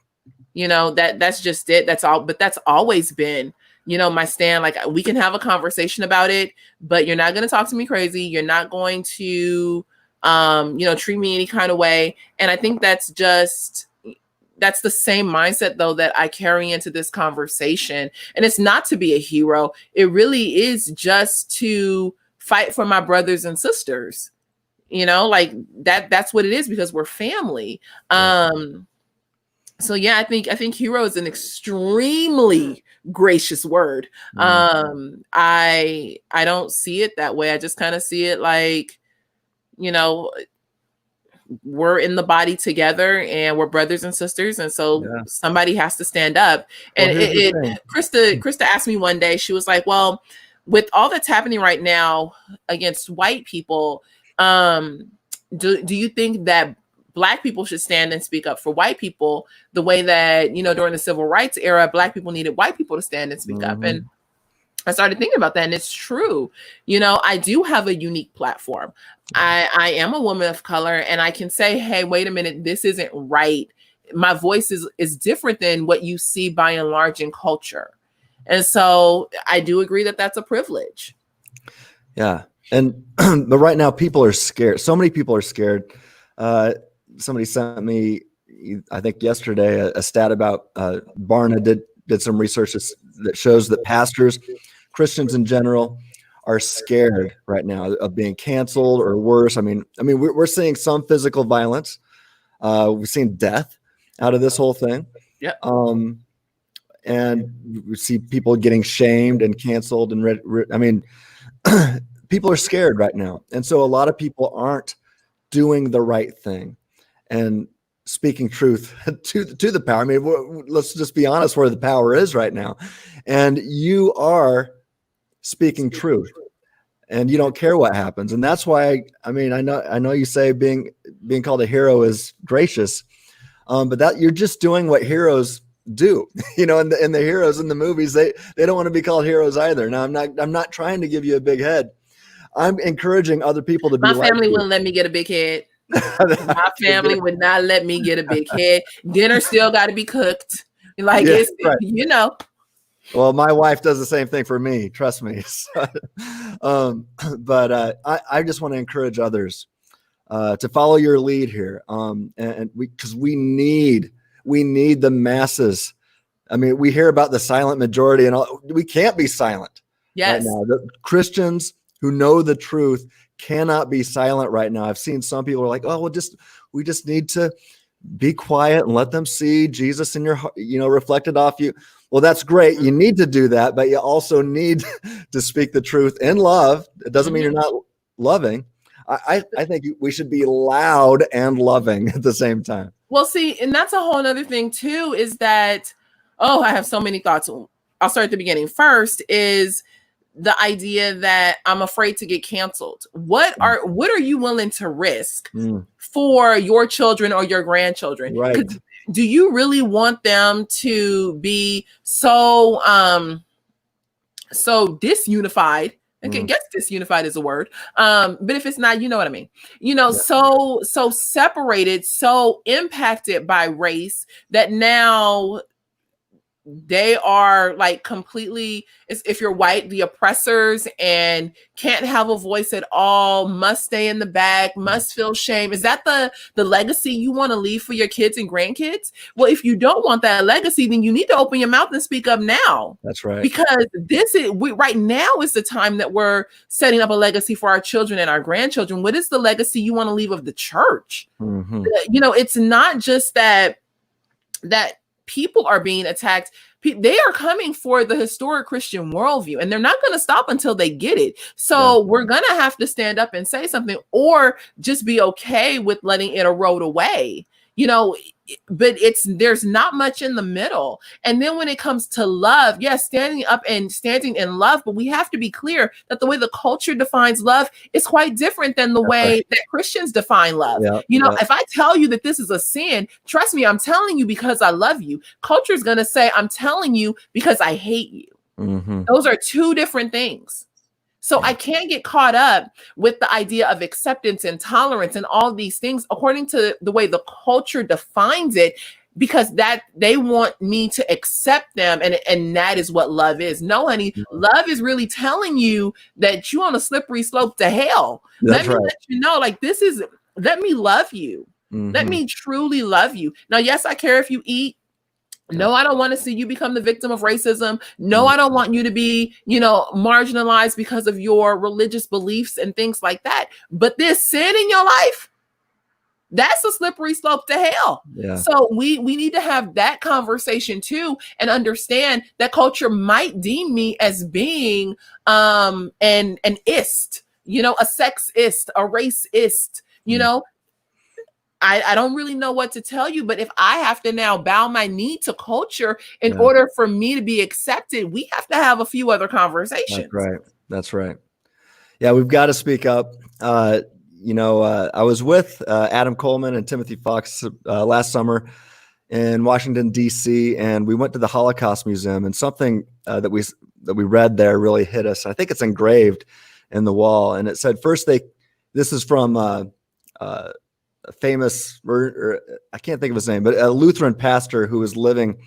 That's just it. That's all. But that's always been, my stand. Like, we can have a conversation about it, but you're not going to talk to me crazy. You're not going to, treat me any kind of way. And I think that's the same mindset, though, that I carry into this conversation. And it's not to be a hero. It really is just to fight for my brothers and sisters, like that's what it is, because we're family. So yeah, I think hero is an extremely gracious word. Mm. I don't see it that way. I just kind of see it like, you know, we're in the body together and we're brothers and sisters, and so Yeah. somebody has to stand up. And Well, here's the thing. Krista asked me one day, she was like, well, with all that's happening right now against white people, do you think that Black people should stand and speak up for white people the way that, you know, during the civil rights era, Black people needed white people to stand and speak up? And I started thinking about that, and it's true. You know, I do have a unique platform. I am a woman of color, and I can say, hey, wait a minute, this isn't right. My voice is different than what you see by and large in culture. And so I do agree that that's a privilege. Yeah. And but right now people are scared. So many people are scared. Somebody sent me, I think yesterday, a stat about Barna did some research that shows that pastors, Christians in general, are scared right now of being canceled or worse. I mean, we're seeing some physical violence. We've seen death out of this whole thing. Yeah. And we see people getting shamed and canceled. And people are scared right now. And so a lot of people aren't doing the right thing and speaking truth to the power. I mean, let's just be honest where the power is right now. And you are speaking truth, and you don't care what happens. And that's why, I know you say being called a hero is gracious, but that you're just doing what heroes do, you know, and the heroes in the movies, they don't want to be called heroes either. Now, I'm not trying to give you a big head. I'm encouraging other people to be My like family you. wouldn't let me get a big head. My family would not let me get a big head. Dinner still got to be cooked. Like, Yeah, it's, right. you know. Well, my wife does the same thing for me. Trust me. But I just want to encourage others to follow your lead here. Because we need the masses. I mean, we hear about the silent majority, and we can't be silent. Yes. Right now. The Christians who know the truth cannot be silent right now. I've seen some people are like, oh, we just need to be quiet and let them see Jesus in your heart, you know, reflected off you. Well, that's great. You need to do that, but you also need to speak the truth in love. It doesn't mean you're not loving. I think we should be loud and loving at the same time. Well, see, and that's a whole other thing too, is that, I have so many thoughts. I'll start at the beginning. First is the idea that I'm afraid to get canceled. What are you willing to risk for your children or your grandchildren? Right. Do you really want them to be so disunified? Okay, I guess disunified is a word. But if it's not, you know what I mean. You know, so separated, so impacted by race that now they are like completely, if you're white, the oppressors, and can't have a voice at all, must stay in the back, must feel shame. Is that the legacy you want to leave for your kids and grandkids? Well, if you don't want that legacy, then you need to open your mouth and speak up now. That's right. Because right now is the time that we're setting up a legacy for our children and our grandchildren. What is the legacy you want to leave of the church? You know, it's not just that people are being attacked. They are coming for the historic Christian worldview, and they're not going to stop until they get it. So we're going to have to stand up and say something, or just be okay with letting it erode away, you know. But there's not much in the middle. And then when it comes to love, yes, standing up and standing in love, but we have to be clear that the way the culture defines love is quite different than the way that Christians define love. You know, if I tell you that this is a sin, trust me, I'm telling you because I love you. Culture is going to say, I'm telling you because I hate you. Those are two different things. So I can't get caught up with the idea of acceptance and tolerance and all these things according to the way the culture defines it, because that they want me to accept them. And that is what love is. No, honey, love is really telling you that you're on a slippery slope to hell. Let me let you know, like, let me love you. Let me truly love you. Now, yes, I care if you eat. No, I don't want to see you become the victim of racism. No, I don't want you to be, you know, marginalized because of your religious beliefs and things like that. But there's sin in your life. that's a slippery slope to hell. Yeah. So we need to have that conversation too, and understand that culture might deem me as being an ist, a sexist, a racist, I don't really know what to tell you, but if I have to now bow my knee to culture in order for me to be accepted, we have to have a few other conversations. That's right. That's right. Yeah, we've got to speak up. I was with Adam Coleman and Timothy Fox last summer in Washington, D.C., and we went to the Holocaust Museum, and something that we read there really hit us. I think it's engraved in the wall, and it said, this is from a famous, or I can't think of his name, but a Lutheran pastor who was living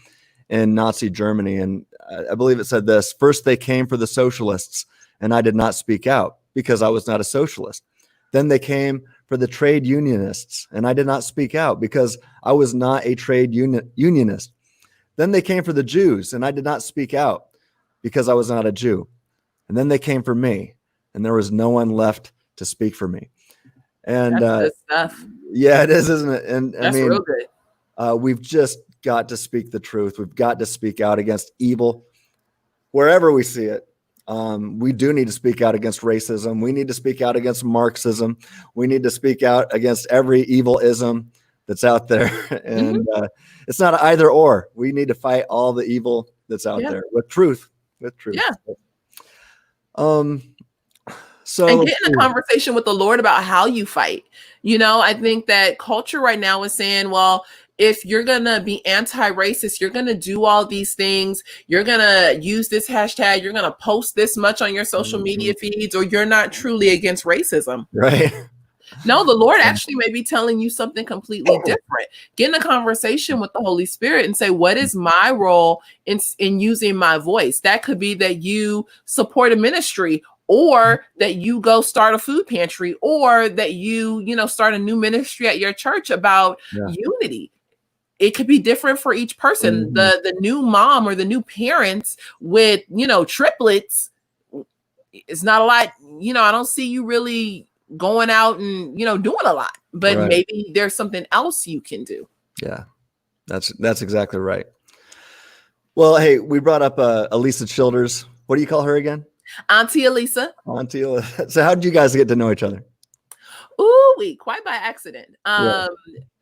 in Nazi Germany. And I believe it said this: first they came for the socialists, and I did not speak out because I was not a socialist. Then they came for the trade unionists, and I did not speak out because I was not a trade unionist. Then they came for the Jews, and I did not speak out because I was not a Jew. And then they came for me, and there was no one left to speak for me. And that's good stuff. Yeah, it is, isn't it? And that's real good. We've just got to speak the truth. We've got to speak out against evil wherever we see it. We do need to speak out against racism. We need to speak out against Marxism. We need to speak out against every evil-ism that's out there. And it's not either or. We need to fight all the evil that's out there with truth. Yeah. So and get in a conversation with the Lord about how you fight. I think that culture right now is saying, well, if you're going to be anti-racist, you're going to do all these things, you're going to use this hashtag, you're going to post this much on your social media feeds, or you're not truly against racism. Right. No, the Lord actually may be telling you something completely different. Get in a conversation with the Holy Spirit and say, what is my role in using my voice? That could be that you support a ministry, or that you go start a food pantry, or that you start a new ministry at your church about unity. It could be different for each person. The new mom or the new parents with triplets, it's not a lot. I don't see you really going out and doing a lot, but maybe there's something else you can do. Yeah, that's exactly right. Well, hey, we brought up Alisa Childers. What do you call her again? Auntie Alisa. Auntie Alisa. So how did you guys get to know each other? Ooh, quite by accident.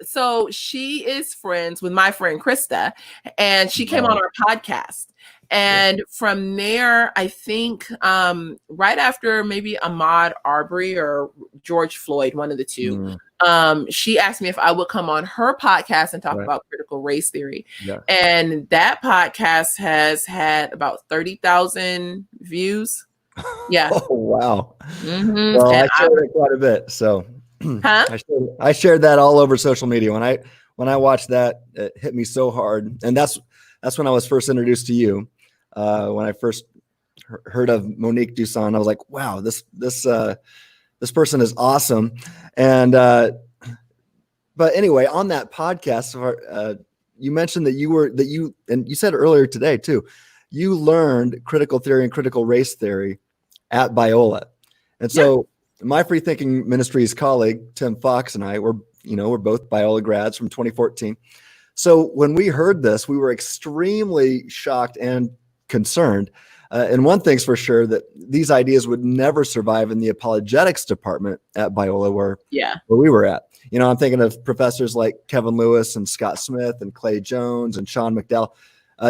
So she is friends with my friend Krista, and she came on our podcast. And from there, I think right after maybe Ahmaud Arbery or George Floyd, one of the two, she asked me if I would come on her podcast and talk about critical race theory. Yeah. And that podcast has had about 30,000 views. Yeah. Oh, wow. Mm-hmm. Well, I shared it quite a bit. So I shared that all over social media. When I watched that, it hit me so hard. And that's when I was first introduced to you. When I first heard of Monique Duson, I was like, wow, this person is awesome. And but anyway, on that podcast, you mentioned that you said earlier today too, you learned critical theory and critical race theory at Biola. And so my Free Thinking Ministries colleague, Tim Fox, and I we're both Biola grads from 2014. So when we heard this, we were extremely shocked and concerned. And one thing's for sure, that these ideas would never survive in the apologetics department at Biola where we were at. I'm thinking of professors like Kevin Lewis and Scott Smith and Clay Jones and Sean McDowell.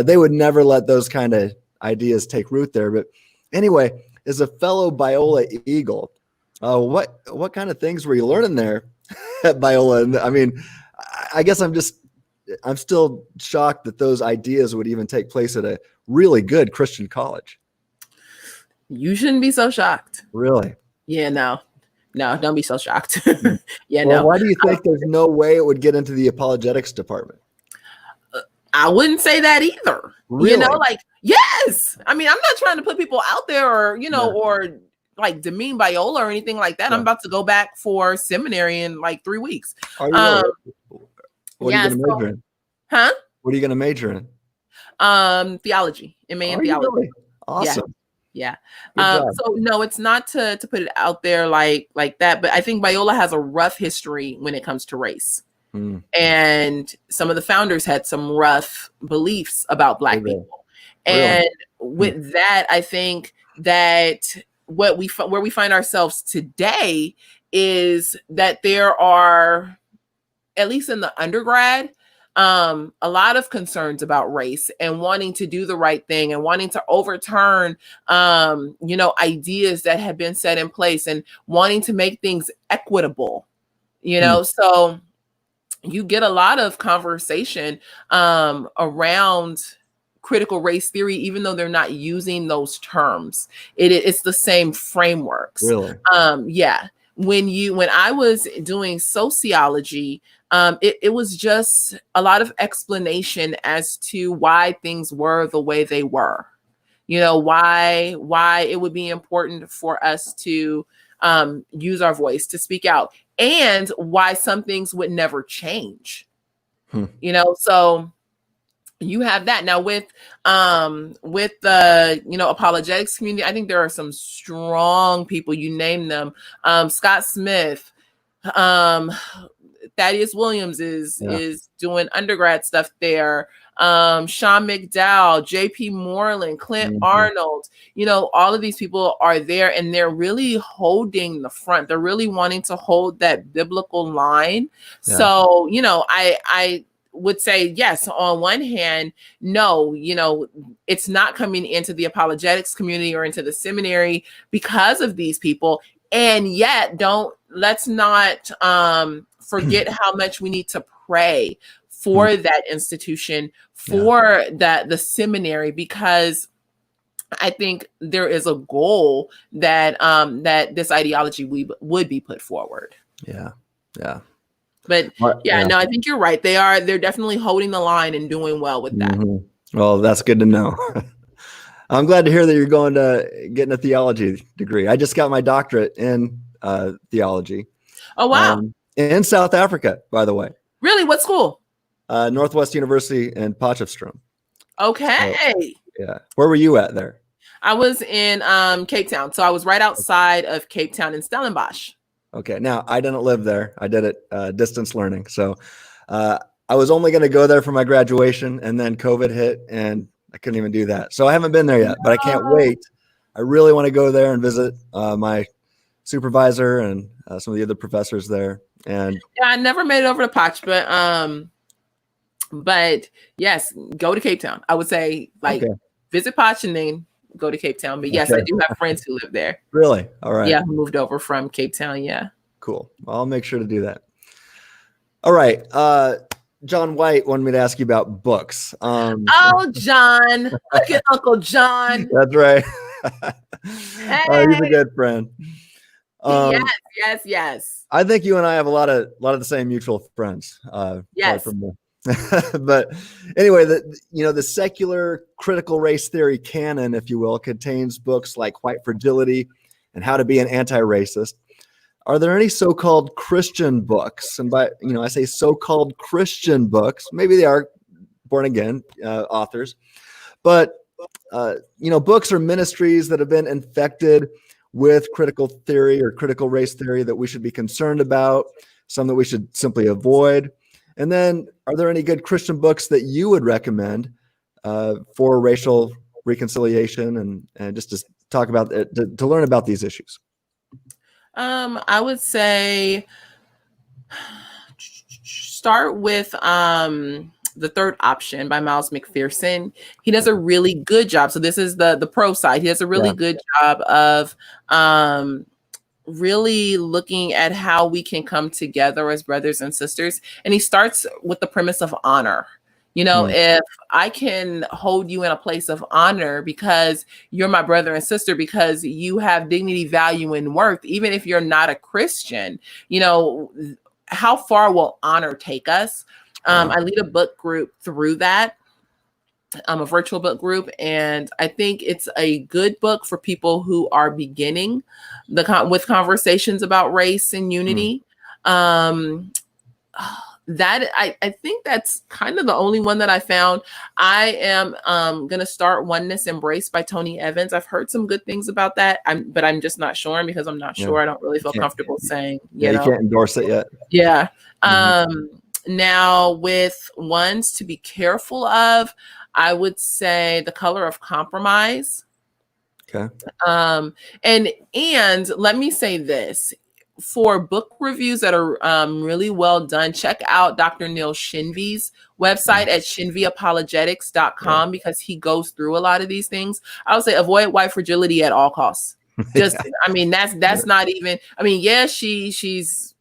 They would never let those kind of ideas take root there. But anyway, as a fellow Biola Eagle, what kind of things were you learning there at Biola? And I mean, I guess I'm still shocked that those ideas would even take place at a really good Christian college. You shouldn't be so shocked. Really? Yeah, no, don't be so shocked. Why do you think there's no way it would get into the apologetics department? I wouldn't say that either. Really? Yes. I mean, I'm not trying to put people out there or, or like demean Biola or anything like that. I'm about to go back for seminary in like 3 weeks. Are you really? What are you going to major in? Huh? What are you going to major in? Theology. MA in theology. Really? Awesome. Yeah. Good job. So no, it's not to put it out there like that, but I think Biola has a rough history when it comes to race. Mm. And some of the founders had some rough beliefs about Black Okay. people. Really? And with that, I think that where we find ourselves today is that there are, at least in the undergrad, a lot of concerns about race and wanting to do the right thing and wanting to overturn, ideas that have been set in place and wanting to make things equitable, so you get a lot of conversation around critical race theory, even though they're not using those terms. It's the same frameworks. Really? Yeah. When I was doing sociology, it was just a lot of explanation as to why things were the way they were. Why it would be important for us to use our voice, to speak out, and why some things would never change. So you have that. Now with the apologetics community, I think there are some strong people. You name them. Scott Smith, Thaddeus Williams is doing undergrad stuff there. Sean McDowell, JP Moreland, Clint Arnold, all of these people are there, and they're really holding the front. They're really wanting to hold that biblical line. Yeah. So, I would say, yes, on one hand, no, it's not coming into the apologetics community or into the seminary because of these people. And yet let's not forget how much we need to pray for that institution, for the seminary, because I think there is a goal that that this ideology would be put forward. Yeah. But no, I think you're right. They're definitely holding the line and doing well with that. Well, that's good to know. I'm glad to hear that you're going to getting a theology degree. I just got my doctorate in theology. Oh, wow. In South Africa, by the way. Really? What school? Northwest University in Potchefstroom. Okay. So, yeah. Where were you at there? I was in Cape Town. So I was right outside of Cape Town in Stellenbosch. Okay. Now, I didn't live there. I did it distance learning. So I was only going to go there for my graduation, and then COVID hit, and I couldn't even do that. So I haven't been there yet, but I can't wait. I really want to go there and visit my supervisor and some of the other professors there. And yeah, I never made it over to Potch, but yes, go to Cape Town. I would say visit Potch and then go to Cape Town. But yes, I do have friends who live there. Really? All right. Yeah, who moved over from Cape Town. Yeah. Cool. Well, I'll make sure to do that. All right. John White wanted me to ask you about books. Oh, John. Look at Uncle John. That's right. Hey. He's a good friend. Yes. I think you and I have a lot of the same mutual friends. Yes. But anyway, the secular critical race theory canon, if you will, contains books like White Fragility and How to Be an Anti-Racist. Are there any so-called Christian books? And by I say so-called Christian books. Maybe they are born again authors, but books or ministries that have been infected with critical theory or critical race theory that we should be concerned about, some that we should simply avoid. And then, are there any good Christian books that you would recommend for racial reconciliation and just to talk about to learn about these issues? I would say start with The Third Option by Miles McPherson. He does a really good job. So this is the pro side. He does a really good job of really looking at how we can come together as brothers and sisters. And he starts with the premise of honor. If I can hold you in a place of honor because you're my brother and sister, because you have dignity, value, and worth, even if you're not a Christian, how far will honor take us? I lead a book group through that. A virtual book group, and I think it's a good book for people who are beginning with conversations about race and unity. that I think that's kind of the only one that I found. I am gonna start Oneness Embrace by Tony Evans. I've heard some good things about that. But I'm just not sure, and because I'm not Yeah. sure, I don't really You feel can't- comfortable saying, Yeah, you can't endorse it yet. Yeah. Mhm. Now with ones to be careful of, I would say The Color of Compromise. Okay. And let me say this. For book reviews that are really well done, check out Dr. Neil Shinvy's website at shinvyapologetics.com because he goes through a lot of these things. I would say avoid white fragility at all costs. Just, Yeah. I mean, that's not even, I mean, yeah, she has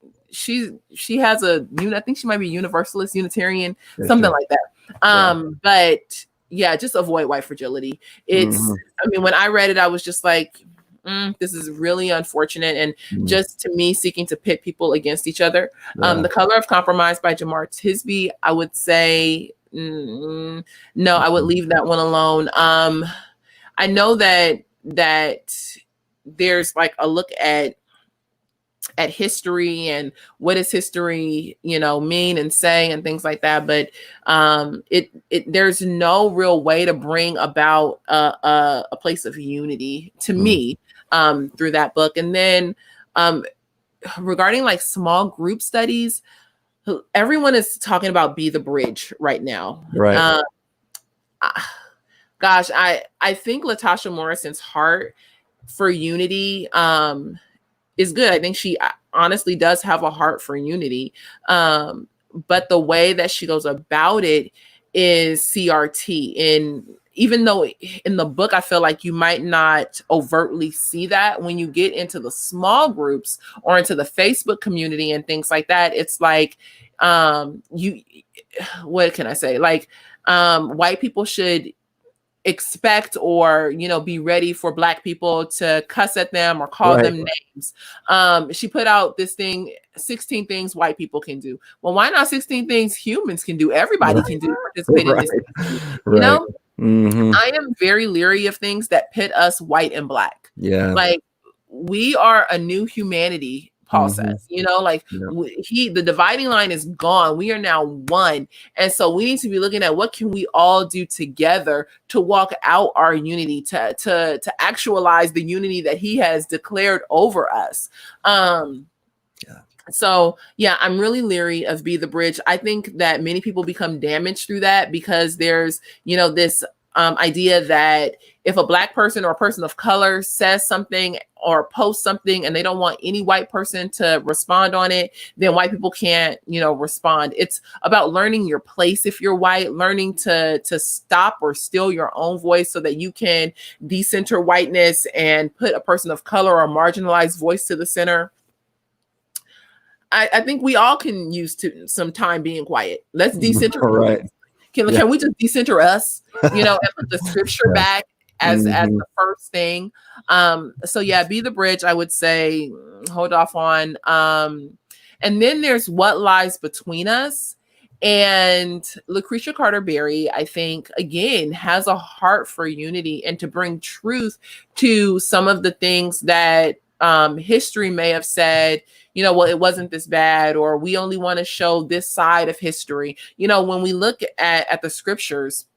a, I think she might be Universalist, Unitarian, something like that. But yeah, just avoid white fragility. It's, I mean, when I read it, I was just like, this is really unfortunate. And just to me, seeking to pit people against each other. The Color of Compromise by Jemar Tisby, I would say, no, I would leave that one alone. I know that there's like a look at history and what does history, mean and say and things like that. But there's no real way to bring about a place of unity to me through that book. And then regarding like small group studies, everyone is talking about Be the Bridge right now. Right. Gosh, I think Latasha Morrison's heart for unity is good. I think she honestly does have a heart for unity. But the way that she goes about it is CRT. And even though in the book, I feel like you might not overtly see that, when you get into the small groups or into the Facebook community and things like that, it's like, what can I say? Like, white people should expect or be ready for Black people to cuss at them or call them names. She put out this thing, 16 things white people can do. Well, why not 16 things humans can do? Everybody can do, participate in this. I am very leery of things that pit us white and Black. Like, we are a new humanity, Paul says, the dividing line is gone. We are now one. And so we need to be looking at what can we all do together to walk out our unity, to actualize the unity that he has declared over us. So yeah, I'm really leery of Be the Bridge. I think that many people become damaged through that because there's, this idea that if a Black person or a person of color says something or posts something and they don't want any white person to respond on it, then white people can't, respond. It's about learning your place if you're white, learning to stop or steal your own voice so that you can decenter whiteness and put a person of color or marginalized voice to the center. I think we all can use some time being quiet. Let's decenter. Right. Can we just decenter us, and put the scripture back as the first thing? So yeah, Be the Bridge, I would say hold off on. And then there's What Lies Between Us. And Lucretia Carter Berry, I think, again, has a heart for unity and to bring truth to some of the things that history may have said, well, it wasn't this bad, or we only want to show this side of history. When we look at the scriptures,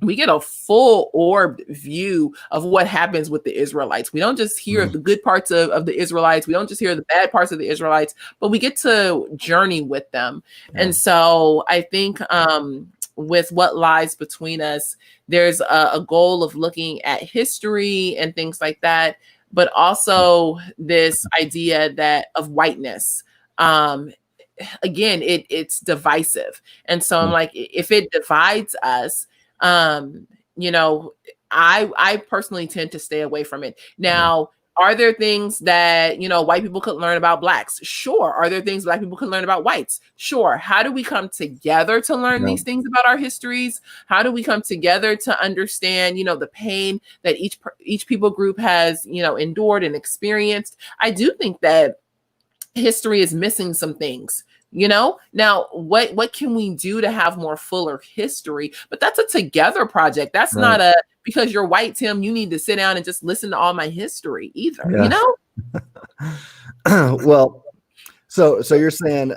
we get a full orbed view of what happens with the Israelites. We don't just hear the good parts of the Israelites. We don't just hear the bad parts of the Israelites, but we get to journey with them. And so I think with What Lies Between Us, there's a goal of looking at history and things like that, but also this idea of whiteness. Again, it's divisive. And so I'm like, if it divides us, I personally tend to stay away from it. Now, are there things that, white people could learn about Blacks? Sure. Are there things Black people could learn about whites? Sure. How do we come together to learn these things about our histories? How do we come together to understand, the pain that each people group has, endured and experienced? I do think that history is missing some things. Now what can we do to have more fuller history? But that's a together project. That's not because you're white, Tim, you need to sit down and just listen to all my history either. Well, so you're saying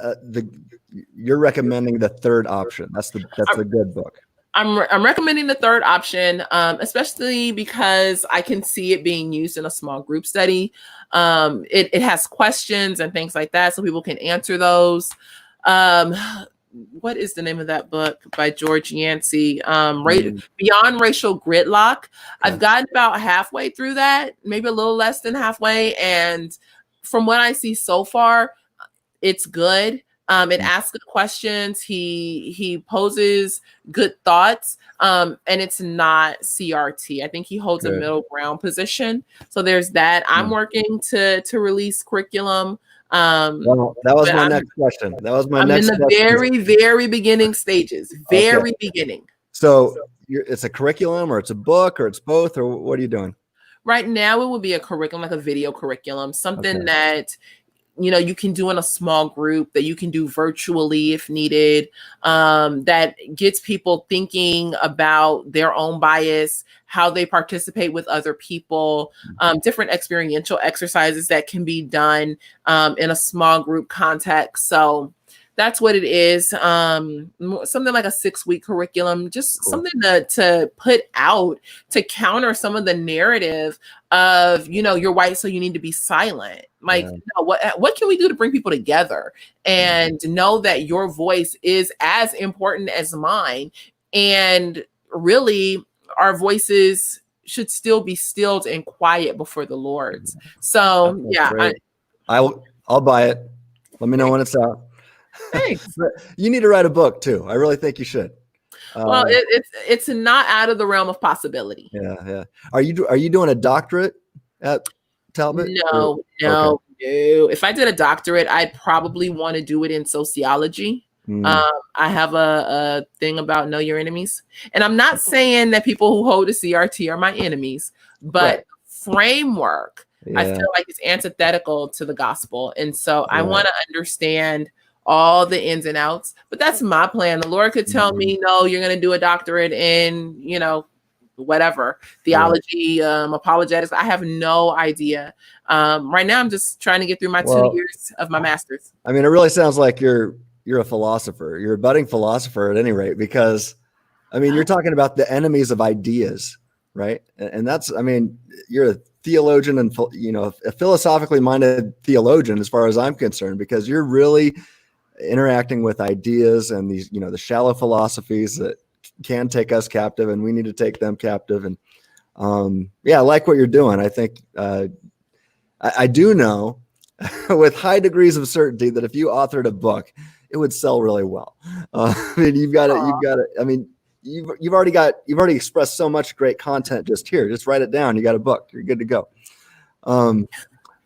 you're recommending the third option. That's the good book. I'm recommending the third option, especially because I can see it being used in a small group study. It has questions and things like that, so people can answer those. What is the name of that book by George Yancey? Beyond Racial Gridlock. I've gotten about halfway through that, maybe a little less than halfway, and from what I see so far, it's good. It asks good questions. He poses good thoughts, and it's not CRT. I think he holds a middle ground position. So there's that. I'm working to release curriculum. Well, that was my next question. I'm in the very, very beginning stages. Very beginning. So it's a curriculum, or it's a book, or it's both, or what are you doing? Right now, it would be a curriculum, like a video curriculum, something that you can do in a small group, that you can do virtually if needed, that gets people thinking about their own bias, how they participate with other people, different experiential exercises that can be done in a small group context. So that's what it is. Something like a 6-week curriculum, just something to put out to counter some of the narrative of, you're white, so you need to be silent. Like, no, what can we do to bring people together and know that your voice is as important as mine? And really, our voices should still be stilled and quiet before the Lord's. So I'll buy it. Let me know when it's out. Thanks. You need to write a book too. I really think you should. Well, it's not out of the realm of possibility. Yeah. Are you doing a doctorate at Talbot? No. If I did a doctorate, I'd probably want to do it in sociology. I have a thing about know your enemies, and I'm not saying that people who hold a CRT are my enemies, but framework I feel like it's antithetical to the gospel, and so I want to understand all the ins and outs. But that's my plan. The Lord could tell me, no, you're going to do a doctorate in, whatever, theology, apologetics. I have no idea. Right now, I'm just trying to get through my 2 years of my master's. I mean, it really sounds like you're a philosopher. You're a budding philosopher at any rate, because, I mean, you're talking about the enemies of ideas, right? And that's, I mean, you're a theologian and, a philosophically minded theologian, as far as I'm concerned, because you're really interacting with ideas and these, the shallow philosophies that can take us captive, and we need to take them captive. And I like what you're doing. I think I do know with high degrees of certainty that if you authored a book, it would sell really well. I mean, you've got it. I mean, you've already expressed so much great content just here. Just write it down. You got a book. You're good to go.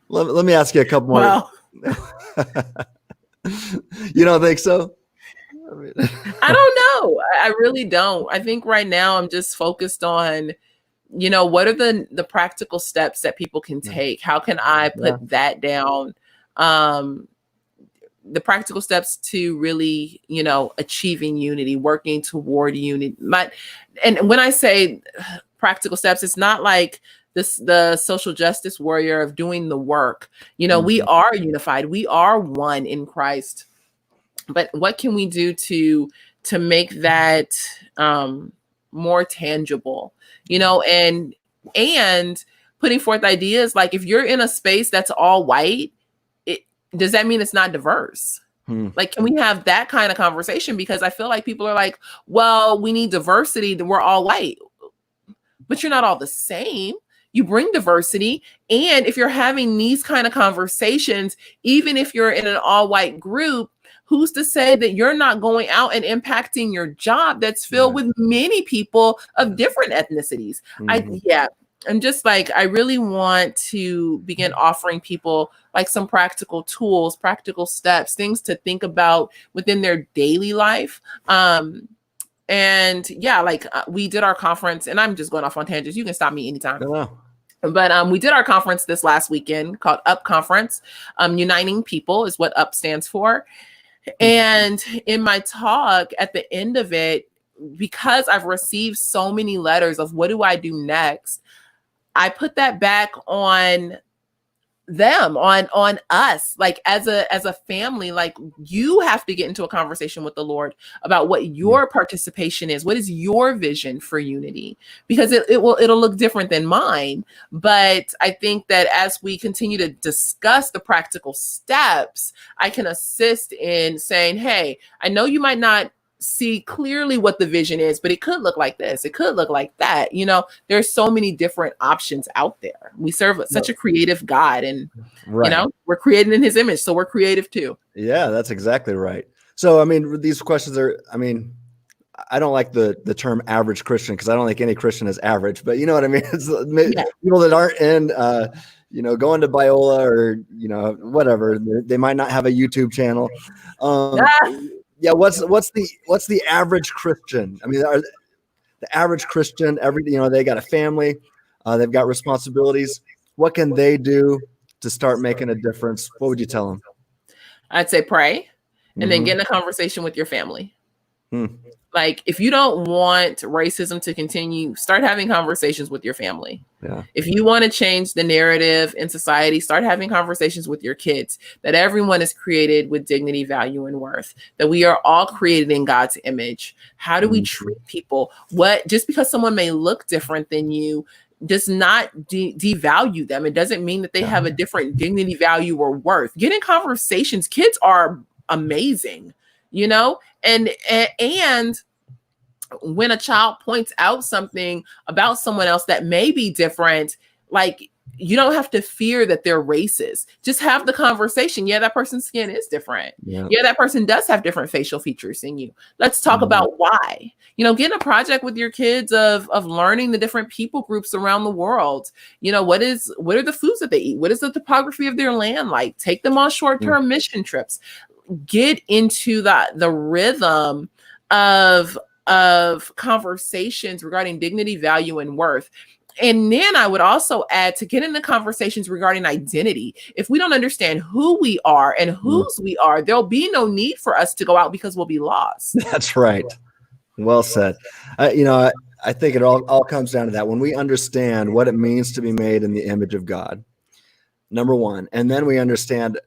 Let me ask you a couple more. Wow. You don't think so? I don't know. I really don't. I think right now I'm just focused on, what are the practical steps that people can take? How can I put that down? The practical steps to really, achieving unity, working toward unity. And when I say practical steps, it's not like the social justice warrior of doing the work. We are unified. We are one in Christ. But what can we do to make that more tangible? And putting forth ideas, like if you're in a space that's all white, does that mean it's not diverse? Like, can we have that kind of conversation? Because I feel like people are like, well, we need diversity, then we're all white. But you're not all the same. You bring diversity. And if you're having these kind of conversations, even if you're in an all white group, who's to say that you're not going out and impacting your job that's filled with many people of different ethnicities? I'm just like, I really want to begin offering people like some practical tools, practical steps, things to think about within their daily life. We did our conference, and I'm just going off on tangents. You can stop me anytime. Hello. But we did our conference this last weekend called UP Conference. Uniting People is what UP stands for. And in my talk at the end of it, because I've received so many letters of what do I do next, I put that back on them, on us, like as a family. Like, you have to get into a conversation with the Lord about what your participation is. What is your vision for unity? Because it'll look different than mine. But I think that as we continue to discuss the practical steps, I can assist in saying, hey, I know you might not see clearly what the vision is, but it could look like this, it could look like that. There's so many different options out there. We serve such a creative God, and Right. we're created in his image, so we're creative too. Yeah, that's exactly right. So, I mean, these questions are, I mean, I don't like the term average Christian, because I don't think any Christian is average, but you know what I mean? It's people that aren't in, going to Biola, or, whatever. They might not have a YouTube channel. Yeah. What's the average Christian? I mean, the average Christian, they got a family, they've got responsibilities. What can they do to start making a difference? What would you tell them? I'd say pray, and then get in a conversation with your family. Like, if you don't want racism to continue, start having conversations with your family. Yeah. If you want to change the narrative in society, start having conversations with your kids that everyone is created with dignity, value, and worth, that we are all created in God's image. How do we treat people? Just because someone may look different than you does not devalue them. It doesn't mean that they have a different dignity, value, or worth. Get in conversations. Kids are amazing, and when a child points out something about someone else that may be different, like, you don't have to fear that they're racist. Just have the conversation. Yeah, that person's skin is different. Yeah, that person does have different facial features than you. Let's talk about why. Get in a project with your kids of learning the different people groups around the world. What are the foods that they eat? What is the topography of their land like? Take them on short-term mission trips. Get into the rhythm of conversations regarding dignity, value, and worth. And then I would also add to get into conversations regarding identity. If we don't understand who we are and whose we are, there'll be no need for us to go out, because we'll be lost. That's right. Well said. I think it all comes down to that. When we understand what it means to be made in the image of God, number one, and then we understand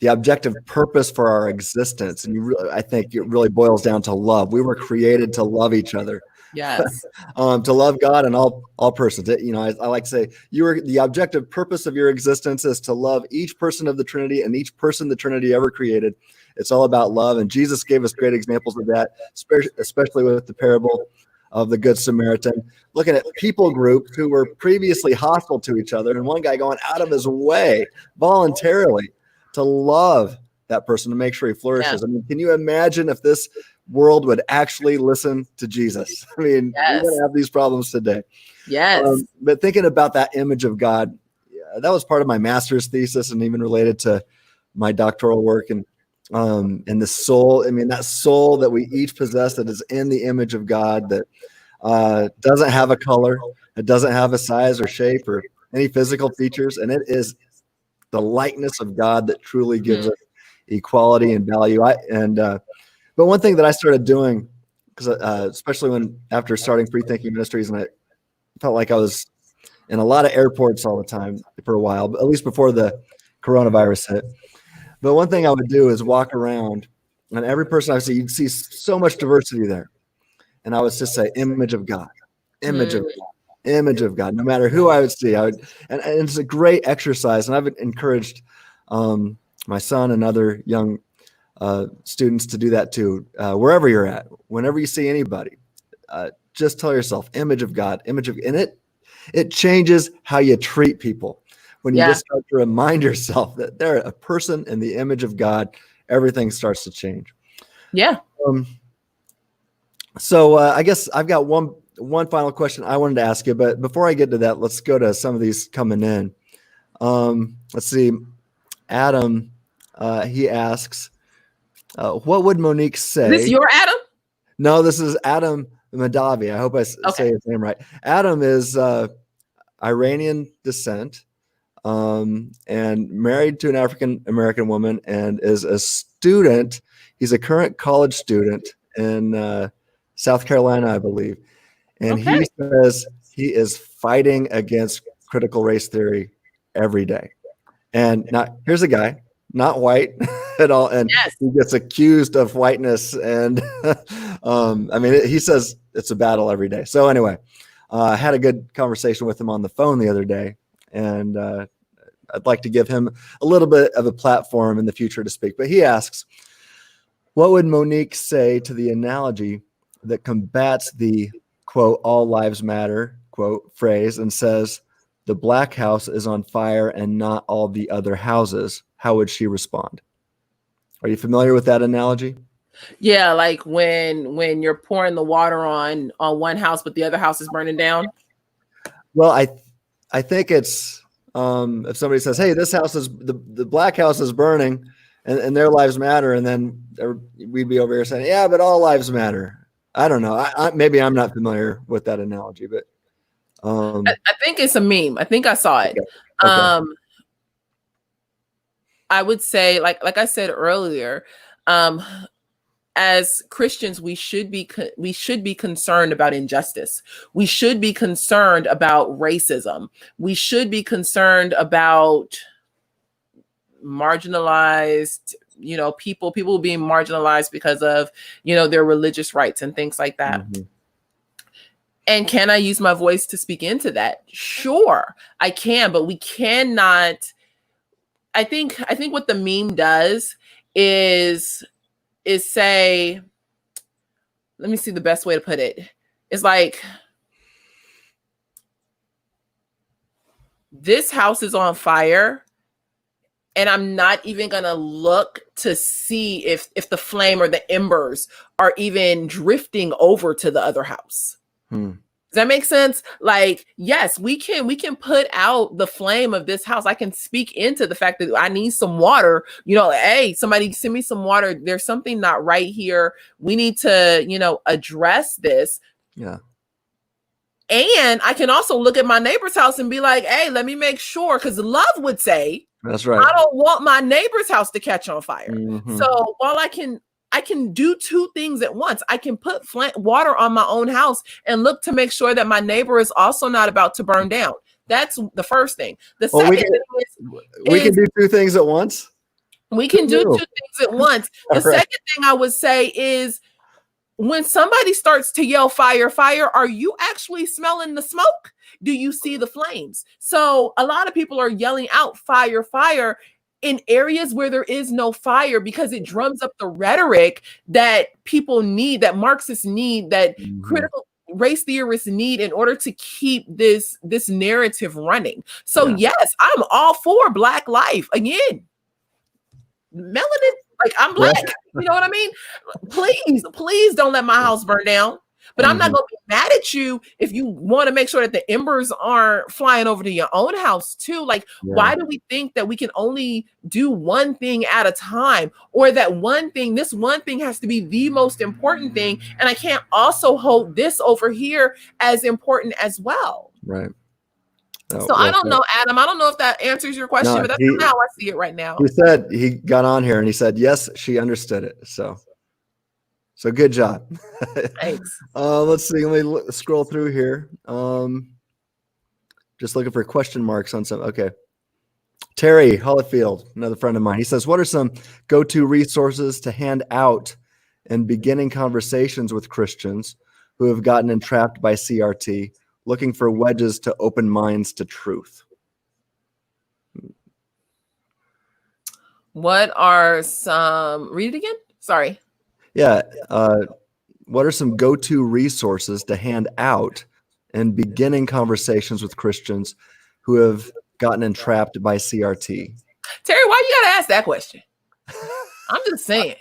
the objective purpose for our existence. And I think it really boils down to love. We were created to love each other. Yes. To love God and all persons. I like to say the objective purpose of your existence is to love each person of the Trinity and each person the Trinity ever created. It's all about love. And Jesus gave us great examples of that, especially with the parable of the Good Samaritan, looking at people groups who were previously hostile to each other, and one guy going out of his way voluntarily to love that person, to make sure he flourishes. I mean, can you imagine if this world would actually listen to Jesus? I mean, we wouldn't have these problems today. Yes. But thinking about that image of God, that was part of my master's thesis, and even related to my doctoral work. And the soul, I mean, that soul that we each possess, that is in the image of God, that doesn't have a color, it doesn't have a size or shape or any physical features, and it is the likeness of God that truly gives us equality and value. But one thing that I started doing, because especially after starting Free Thinking Ministries, and I felt like I was in a lot of airports all the time for a while, but at least before the coronavirus hit. But one thing I would do is walk around, and every person I see, you'd see so much diversity there. And I would just say, image of God, image of God. Image of God. No matter who I would see, and it's a great exercise. And I've encouraged my son and other young students to do that too. Wherever you're at, whenever you see anybody, just tell yourself, image of God, and it changes how you treat people. When you just start to remind yourself that they're a person in the image of God, everything starts to change. Yeah. So I guess I've got one final question I wanted to ask you, but before I get to that, let's go to some of these coming in. Let's see. Adam, he asks, what would Monique say? Is this your Adam? No, this is Adam Madavi. I hope I say his name right. Adam is Iranian descent, and married to an African-American woman, and is a student. He's a current college student in South Carolina, I believe. And he says he is fighting against critical race theory every day. And now here's a guy, not white at all, and Yes. he gets accused of whiteness. And I mean, he says it's a battle every day. So anyway, I had a good conversation with him on the phone the other day, and I'd like to give him a little bit of a platform in the future to speak. But he asks, what would Monique say to the analogy that combats the quote, all lives matter, quote, phrase, and says the black house is on fire and not all the other houses? How would she respond? Are you familiar with that analogy? Yeah, like when you're pouring the water on one house, but the other house is burning down. Well, I think it's if somebody says, "Hey, this house is the black house is burning, and their lives matter," and then we'd be over here saying, "Yeah, but all lives matter." I don't know. Maybe I'm not familiar with that analogy, but I think it's a meme. I think I saw it. Okay. I would say, like I said earlier, as Christians, we should be concerned about injustice. We should be concerned about racism. We should be concerned about marginalized, people being marginalized because of, their religious rights and things like that. Mm-hmm. And can I use my voice to speak into that? Sure, I can, but we cannot. I think what the meme does is say, let me see the best way to put it. It's like, this house is on fire, and I'm not even gonna look to see if the flame or the embers are even drifting over to the other house. Does that make sense? Like, yes, we can put out the flame of this house. I can speak into the fact that I need some water. Hey, somebody send me some water. There's something not right here. We need to, address this. Yeah. And I can also look at my neighbor's house and be like, hey, let me make sure, because love would say, that's right, I don't want my neighbor's house to catch on fire. Mm-hmm. So while I can do two things at once. I can put water on my own house and look to make sure that my neighbor is also not about to burn down. That's the first thing. The second thing we can do two things at once. We can do two things at once. The second thing I would say is, when somebody starts to yell fire, fire, are you actually smelling the smoke? Do you see the flames? So a lot of people are yelling out fire, fire in areas where there is no fire, because it drums up the rhetoric that people need, that Marxists need, that critical race theorists need in order to keep this narrative running. So yes, I'm all for Black life. Again, melanin, like, I'm Black. You know what I mean? Please don't let my house burn down. But I'm not going to be mad at you if you want to make sure that the embers aren't flying over to your own house too. Like, why do we think that we can only do one thing at a time, or that this one thing has to be the most important thing, and I can't also hold this over here as important as well? Right. So I don't know, Adam. I don't know if that answers your question, but that's not how I see it right now. He got on here and he said, yes, she understood it. So good job. Thanks. Let's see. Let me scroll through here. Just looking for question marks on some. Okay. Terry Hollifield, another friend of mine. He says, what are some go-to resources to hand out in beginning conversations with Christians who have gotten entrapped by CRT, looking for wedges to open minds to truth? What are some, read it again? Sorry. Yeah. What are some go-to resources to hand out in beginning conversations with Christians who have gotten entrapped by CRT? Terry, why you gotta ask that question? I'm just saying.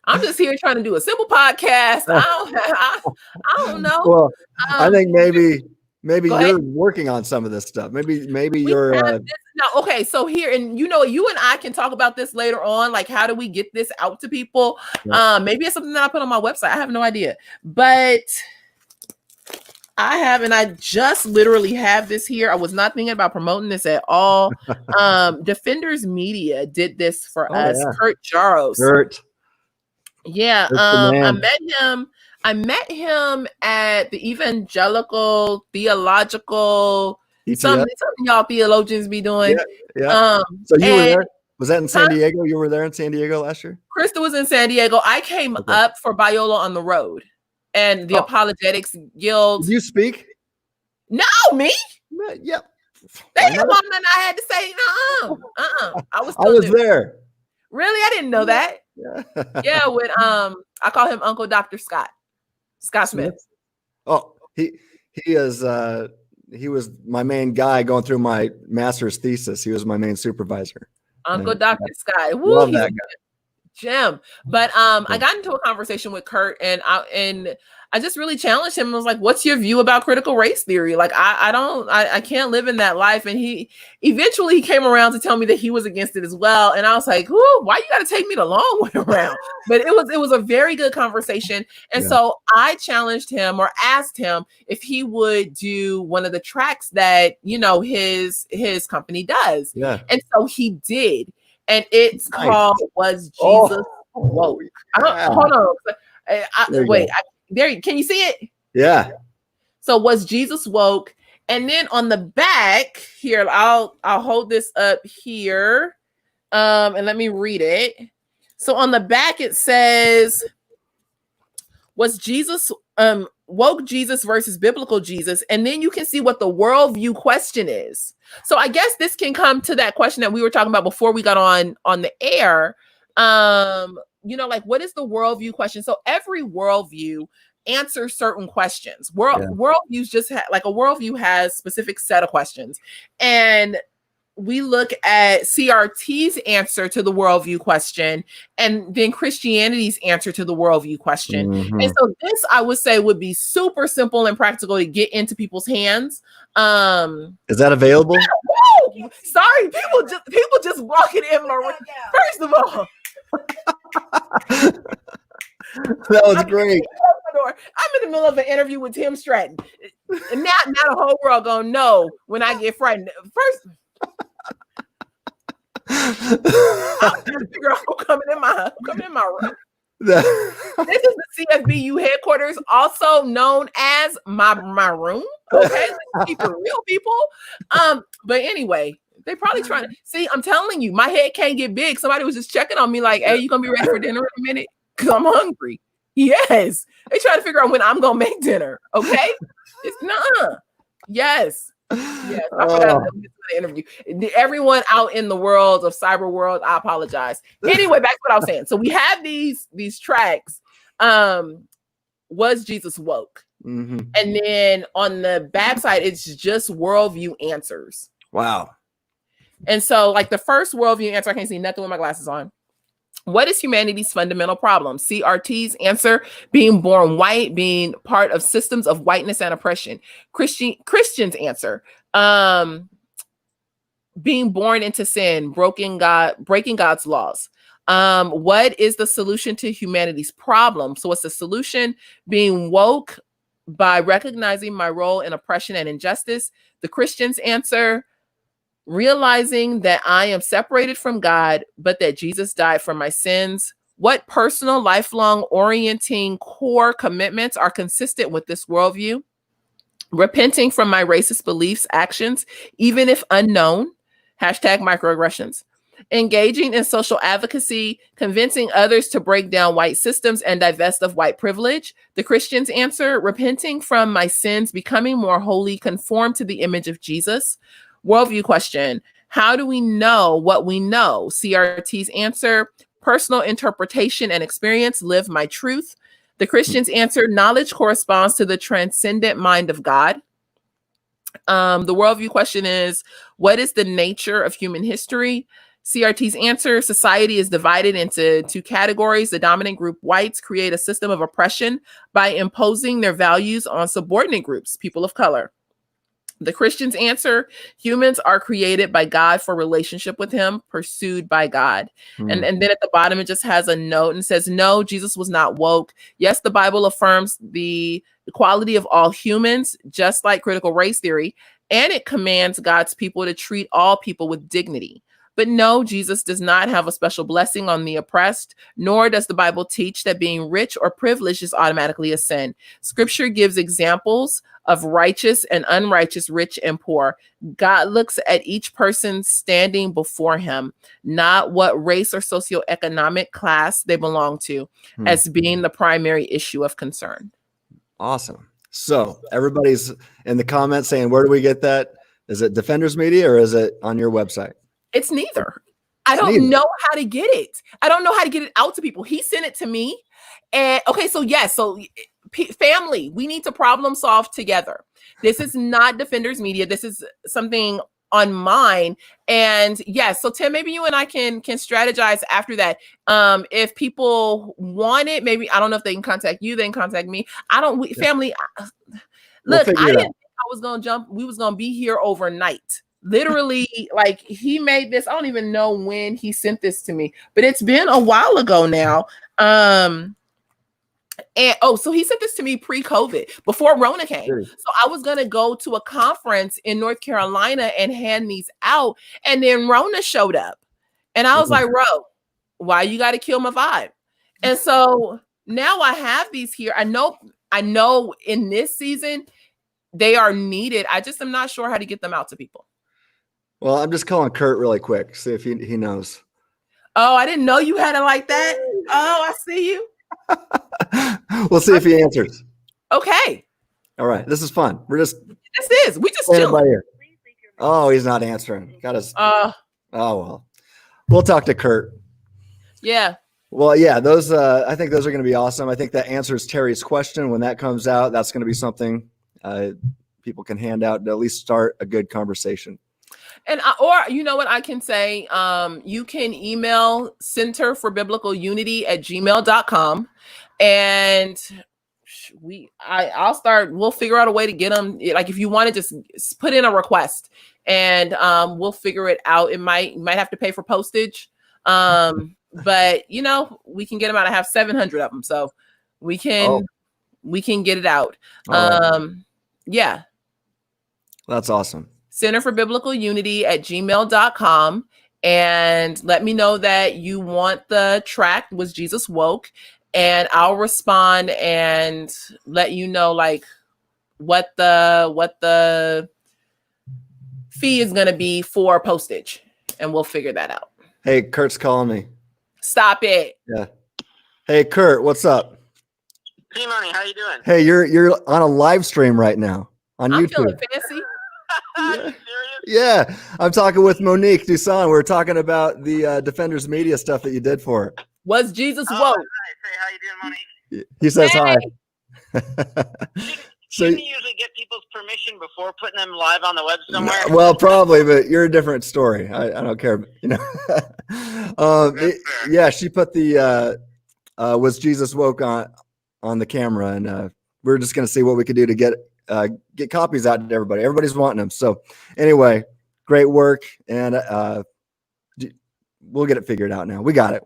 I'm just here trying to do a simple podcast. I don't know. Well, I think maybe you're working on some of this stuff. Maybe you're. No, okay. So here, and you and I can talk about this later on. Like, how do we get this out to people? Yeah. Maybe it's something that I put on my website. I have no idea, but I have, and I just literally have this here. I was not thinking about promoting this at all. Defenders Media did this for us. Yeah. Kurt Jaros. Yeah. I met him at the Evangelical Theological ETF. Something y'all theologians be doing. Yeah, yeah. So you were And there? Was that in San Diego? You were there in San Diego last year? Krista was in San Diego. I came up for Biola on the Road and the Apologetics Guild. Did you speak? No, me? Yep. They didn't want nothing I had to say. I was there. Really? I didn't know that. Yeah, with I call him Uncle Dr. Scott Smith. Oh, he is he was my main guy going through my master's thesis. He was my main supervisor. Uncle Dr. Scott. Woo, love that guy. Jim. But I got into a conversation with Kurt and I just really challenged him and was like, what's your view about critical race theory? Like, I can't live in that life. And he eventually came around to tell me that he was against it as well. And I was like, why you got to take me the long way around? But it was a very good conversation. And so I challenged him or asked him if he would do one of the tracks that, his company does. Yeah. And so he did. And it's called Was Jesus Woke? Hold on. Wait. Can you see it? Yeah. So Was Jesus Woke? And then on the back here, I'll hold this up here. And let me read it. So on the back it says, Was Jesus woke Jesus versus biblical Jesus? And then you can see what the worldview question is. So I guess this can come to that question that we were talking about before we got on the air. Like, what is the worldview question? So every worldview answers certain questions. Worldviews just like a worldview has specific set of questions. And we look at CRT's answer to the worldview question and then Christianity's answer to the worldview question. Mm-hmm. And so this, I would say, would be super simple and practical to get into people's hands. Is that available? Sorry, people just walking in my room. First of all, that was great. I'm in the middle of an interview with Tim Stratton, and now the whole world gonna know when I get frightened. First, I'm trying to figure out who coming in my room. This is the CFBU headquarters, also known as my room. Okay, let's keep it real, people. But anyway, they probably trying to see. I'm telling you, my head can't get big. Somebody was just checking on me, like, "Hey, you gonna be ready for dinner in a minute? Cause I'm hungry." Yes, they try to figure out when I'm gonna make dinner. Okay, it's not. Yes. Yes, I forgot to the interview. Everyone out in the world of cyber world, I apologize. Anyway, back to what I was saying. So we have these tracks. Was Jesus woke? Mm-hmm. And then on the backside, it's just worldview answers. Wow. And so, like the first worldview answer, I can't see nothing with my glasses on. What is humanity's fundamental problem? CRT's answer: being born white, being part of systems of whiteness and oppression. Christian's answer: being born into sin, breaking God's laws. What is the solution to humanity's problem? So what's the solution? Being woke by recognizing my role in oppression and injustice. The Christian's answer: realizing that I am separated from God, but that Jesus died for my sins. What personal, lifelong, orienting core commitments are consistent with this worldview? Repenting from my racist beliefs, actions, even if unknown. #microaggressions. Engaging in social advocacy, convincing others to break down white systems and divest of white privilege. The Christian's answer: repenting from my sins, becoming more holy, conformed to the image of Jesus. Worldview question: how do we know what we know? CRT's answer: personal interpretation and experience, live my truth. The Christian's answer: knowledge corresponds to the transcendent mind of God. The worldview question is: what is the nature of human history? CRT's answer: society is divided into two categories. The dominant group, whites, create a system of oppression by imposing their values on subordinate groups, people of color. The Christian's answer: humans are created by God for relationship with him, pursued by God. And then at the bottom, it just has a note and says, no, Jesus was not woke. Yes, the Bible affirms the equality of all humans, just like critical race theory, and it commands God's people to treat all people with dignity. But no, Jesus does not have a special blessing on the oppressed, nor does the Bible teach that being rich or privileged is automatically a sin. Scripture gives examples of righteous and unrighteous, rich and poor. God looks at each person standing before him, not what race or socioeconomic class they belong to, as being the primary issue of concern. Awesome. So everybody's in the comments saying, where do we get that? Is it Defenders Media or is it on your website? It's neither. I don't know how to get it. I don't know how to get it out to people. He sent it to me. And okay, so yes, family, we need to problem solve together. This is not Defenders Media. This is something on mine. And yes, so Tim, maybe you and I can strategize after that. If people want it, maybe, I don't know if they can contact you, they can contact me. Family, look, I didn't think I was going to jump. We was going to be here overnight. Literally, like, he made this. I don't even know when he sent this to me, but it's been a while ago now. So he sent this to me pre-COVID, before Rona came. Sure. So I was gonna go to a conference in North Carolina and hand these out, and then Rona showed up, and I was like, "Bro, why you got to kill my vibe?" And so now I have these here. I know in this season they are needed. I just am not sure how to get them out to people. Well, I'm just calling Kurt really quick, see if he knows. Oh, I didn't know you had it like that. Oh, I see you. We'll see if he answers. Okay. All right. This is fun. We just chilling. Here. Oh, he's not answering. Got us. Oh well. We'll talk to Kurt. Yeah. Well, yeah, those I think those are going to be awesome. I think that answers Terry's question. When that comes out, that's going to be something people can hand out to at least start a good conversation. And or you know what I can say, you can email Center for Biblical Unity at gmail.com, and we'll figure out a way to get them. Like, if you want to just put in a request, and we'll figure it out. It might have to pay for postage, but we can get them out. I have 700 of them, so we can get it out. Right. Yeah, that's awesome. Center for Biblical Unity at gmail.com, and let me know that you want the track Was Jesus Woke, and I'll respond and let you know like what the fee is going to be for postage, and we'll figure that out. Hey, Kurt's calling me. Stop it. Yeah. Hey, Kurt, what's up? Hey, Money, how you doing? Hey, you're on a live stream right now on YouTube. I'm feeling fancy. Are you serious? Yeah, I'm talking with Monique Dusan. We're talking about the Defenders Media stuff that you did for it. Was Jesus woke? Hey, how you doing, Monique? He says hi. Shouldn't you usually get people's permission before putting them live on the web somewhere? Well, probably, but you're a different story. I don't care. Yeah, she put the Was Jesus Woke on the camera, and we're just gonna see what we could do to get copies out to everybody. Everybody's wanting them. So anyway, great work, and we'll get it figured out now. We got it.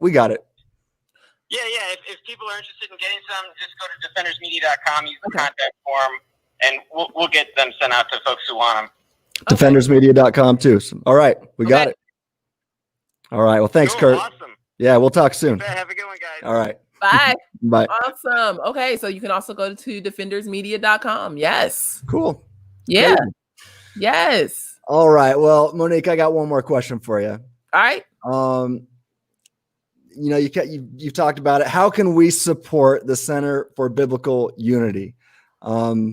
Yeah. If people are interested in getting some, just go to defendersmedia.com, use the contact form, and we'll get them sent out to folks who want them. Defendersmedia.com too. So, all right, we got it. All right. Well, thanks, Kurt. Awesome. Yeah, we'll talk soon. Okay, have a good one, guys. All right. Bye. Bye. Awesome. Okay, so you can also go to defendersmedia.com. Yes. Cool. Yeah. Great. Yes. All right. Well, Monique, I got one more question for you. All right. You've talked about it. How can we support the Center for Biblical Unity? What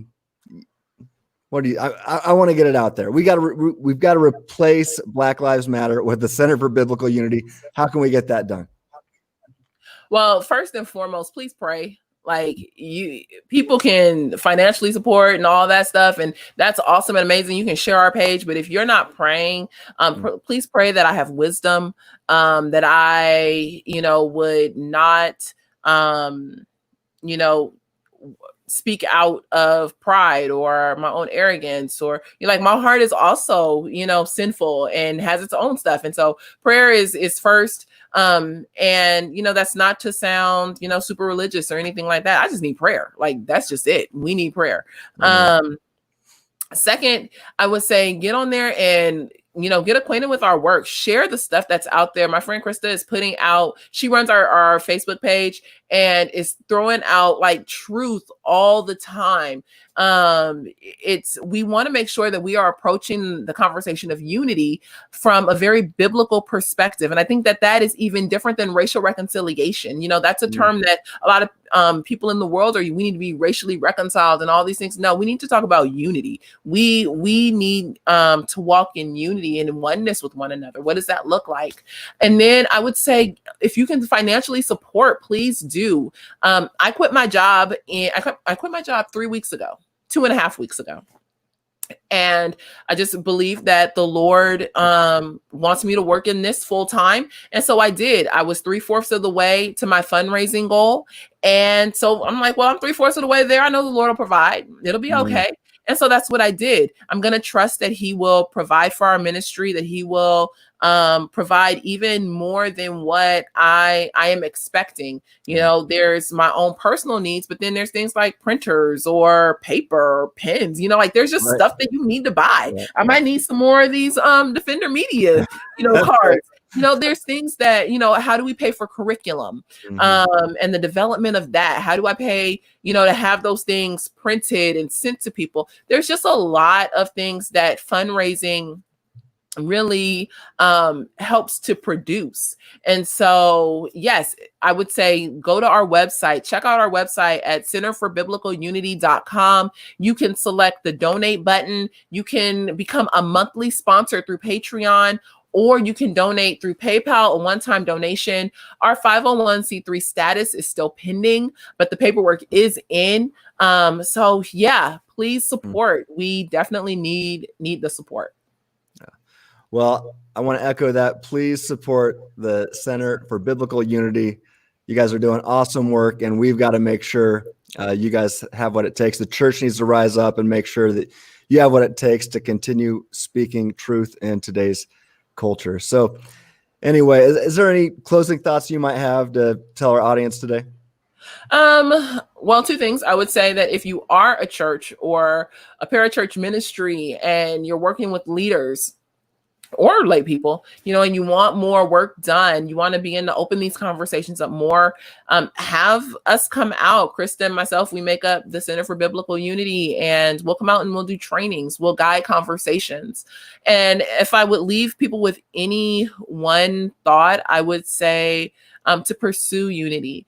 do you? I want to get it out there. We've got to replace Black Lives Matter with the Center for Biblical Unity. How can we get that done? Well, first and foremost, please pray. Like, people can financially support and all that stuff, and that's awesome and amazing. You can share our page, but if you're not praying, please pray that I have wisdom, that I, would not, speak out of pride or my own arrogance, or my heart is also, sinful and has its own stuff. And so prayer is first. And that's not to sound, super religious or anything like that. I just need prayer. Like, that's just it. We need prayer. Mm-hmm. Second, I would say get on there and get acquainted with our work, share the stuff that's out there. My friend Krista is putting out, she runs our Facebook page and is throwing out like truth all the time. We want to make sure that we are approaching the conversation of unity from a very biblical perspective. And I think that is even different than racial reconciliation. That's a term that a lot of people in the world we need to be racially reconciled and all these things. No, we need to talk about unity. We need to walk in unity and in oneness with one another. What does that look like? And then I would say, if you can financially support, please do. I quit my job I quit my job 3 weeks ago, 2.5 weeks ago. And I just believe that the Lord wants me to work in this full time. And so I did. I was 3/4 of the way to my fundraising goal. And so I'm like, well, I'm 3/4 of the way there. I know the Lord will provide. It'll be okay. And so that's what I did. I'm going to trust that he will provide for our ministry, that he will provide even more than what I am expecting. There's my own personal needs, but then there's things like printers or paper or pens, like there's just stuff that you need to buy. I might need some more of these Defender Media, cards. There's things that, how do we pay for curriculum and the development of that? How do I pay, to have those things printed and sent to people? There's just a lot of things that fundraising really helps to produce. And so, yes, I would say go to our website, check out our website at centerforbiblicalunity.com. You can select the donate button. You can become a monthly sponsor through Patreon, or you can donate through PayPal, a one-time donation. Our 501c3 status is still pending, but the paperwork is in. So yeah, please support. We definitely need the support. Well, I want to echo that. Please support the Center for Biblical Unity. You guys are doing awesome work, and we've got to make sure you guys have what it takes. The church needs to rise up and make sure that you have what it takes to continue speaking truth in today's culture. So anyway, is there any closing thoughts you might have to tell our audience today? Well, two things. I would say that if you are a church or a parachurch ministry and you're working with leaders or lay people, and you want more work done, you want to begin to open these conversations up more, have us come out. Krista and myself, we make up the Center for Biblical Unity, and we'll come out and we'll do trainings, we'll guide conversations. And if I would leave people with any one thought, I would say to pursue unity.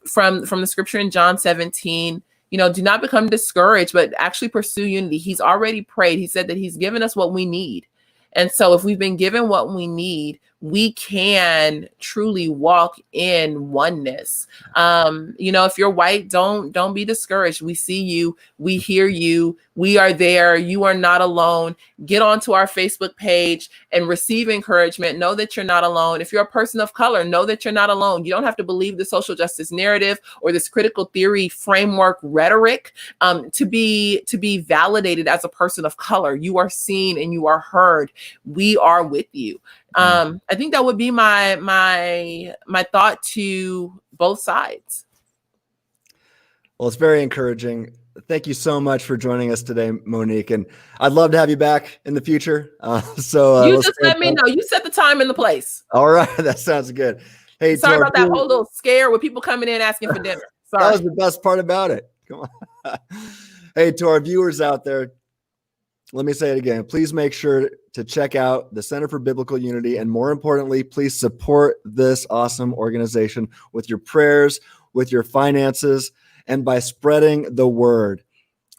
From the scripture in John 17, do not become discouraged, but actually pursue unity. He's already prayed. He said that he's given us what we need. And so if we've been given what we need, we can truly walk in oneness. If you're white, don't be discouraged. We see you, we hear you, we are there. You are not alone. Get onto our Facebook page and receive encouragement. Know that you're not alone. If you're a person of color, know that you're not alone. You don't have to believe the social justice narrative or this critical theory framework rhetoric to be validated as a person of color. You are seen and you are heard. We are with you. I think that would be my thought to both sides. Well, it's very encouraging. Thank you so much for joining us today, Monique. And I'd love to have you back in the future. You just let me know. You set the time and the place. All right. That sounds good. Hey, sorry about that whole little scare with people coming in asking for dinner. Sorry. That was the best part about it. Come on. Hey, to our viewers out there, let me say it again. Please make sure to check out the Center for Biblical Unity. And more importantly, please support this awesome organization with your prayers, with your finances, and by spreading the word.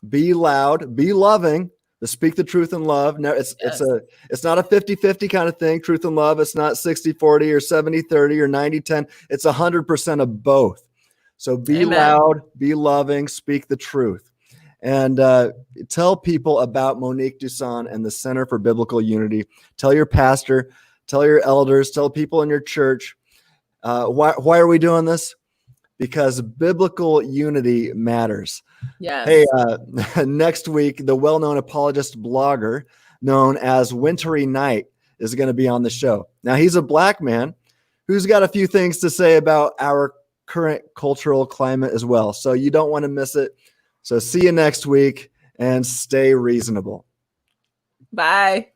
Be loud, be loving, to speak the truth in love. No, it's not a 50-50 kind of thing, truth and love. It's not 60-40 or 70-30 or 90-10. It's 100% of both. So be loud, be loving, speak the truth. And tell people about Monique Duson and the Center for Biblical Unity. Tell your pastor, tell your elders, tell people in your church. Why are we doing this? Because biblical unity matters. Yes. Hey, next week, the well-known apologist blogger known as Wintry Knight is going to be on the show. Now, he's a black man who's got a few things to say about our current cultural climate as well. So you don't want to miss it. So see you next week and stay reasonable. Bye.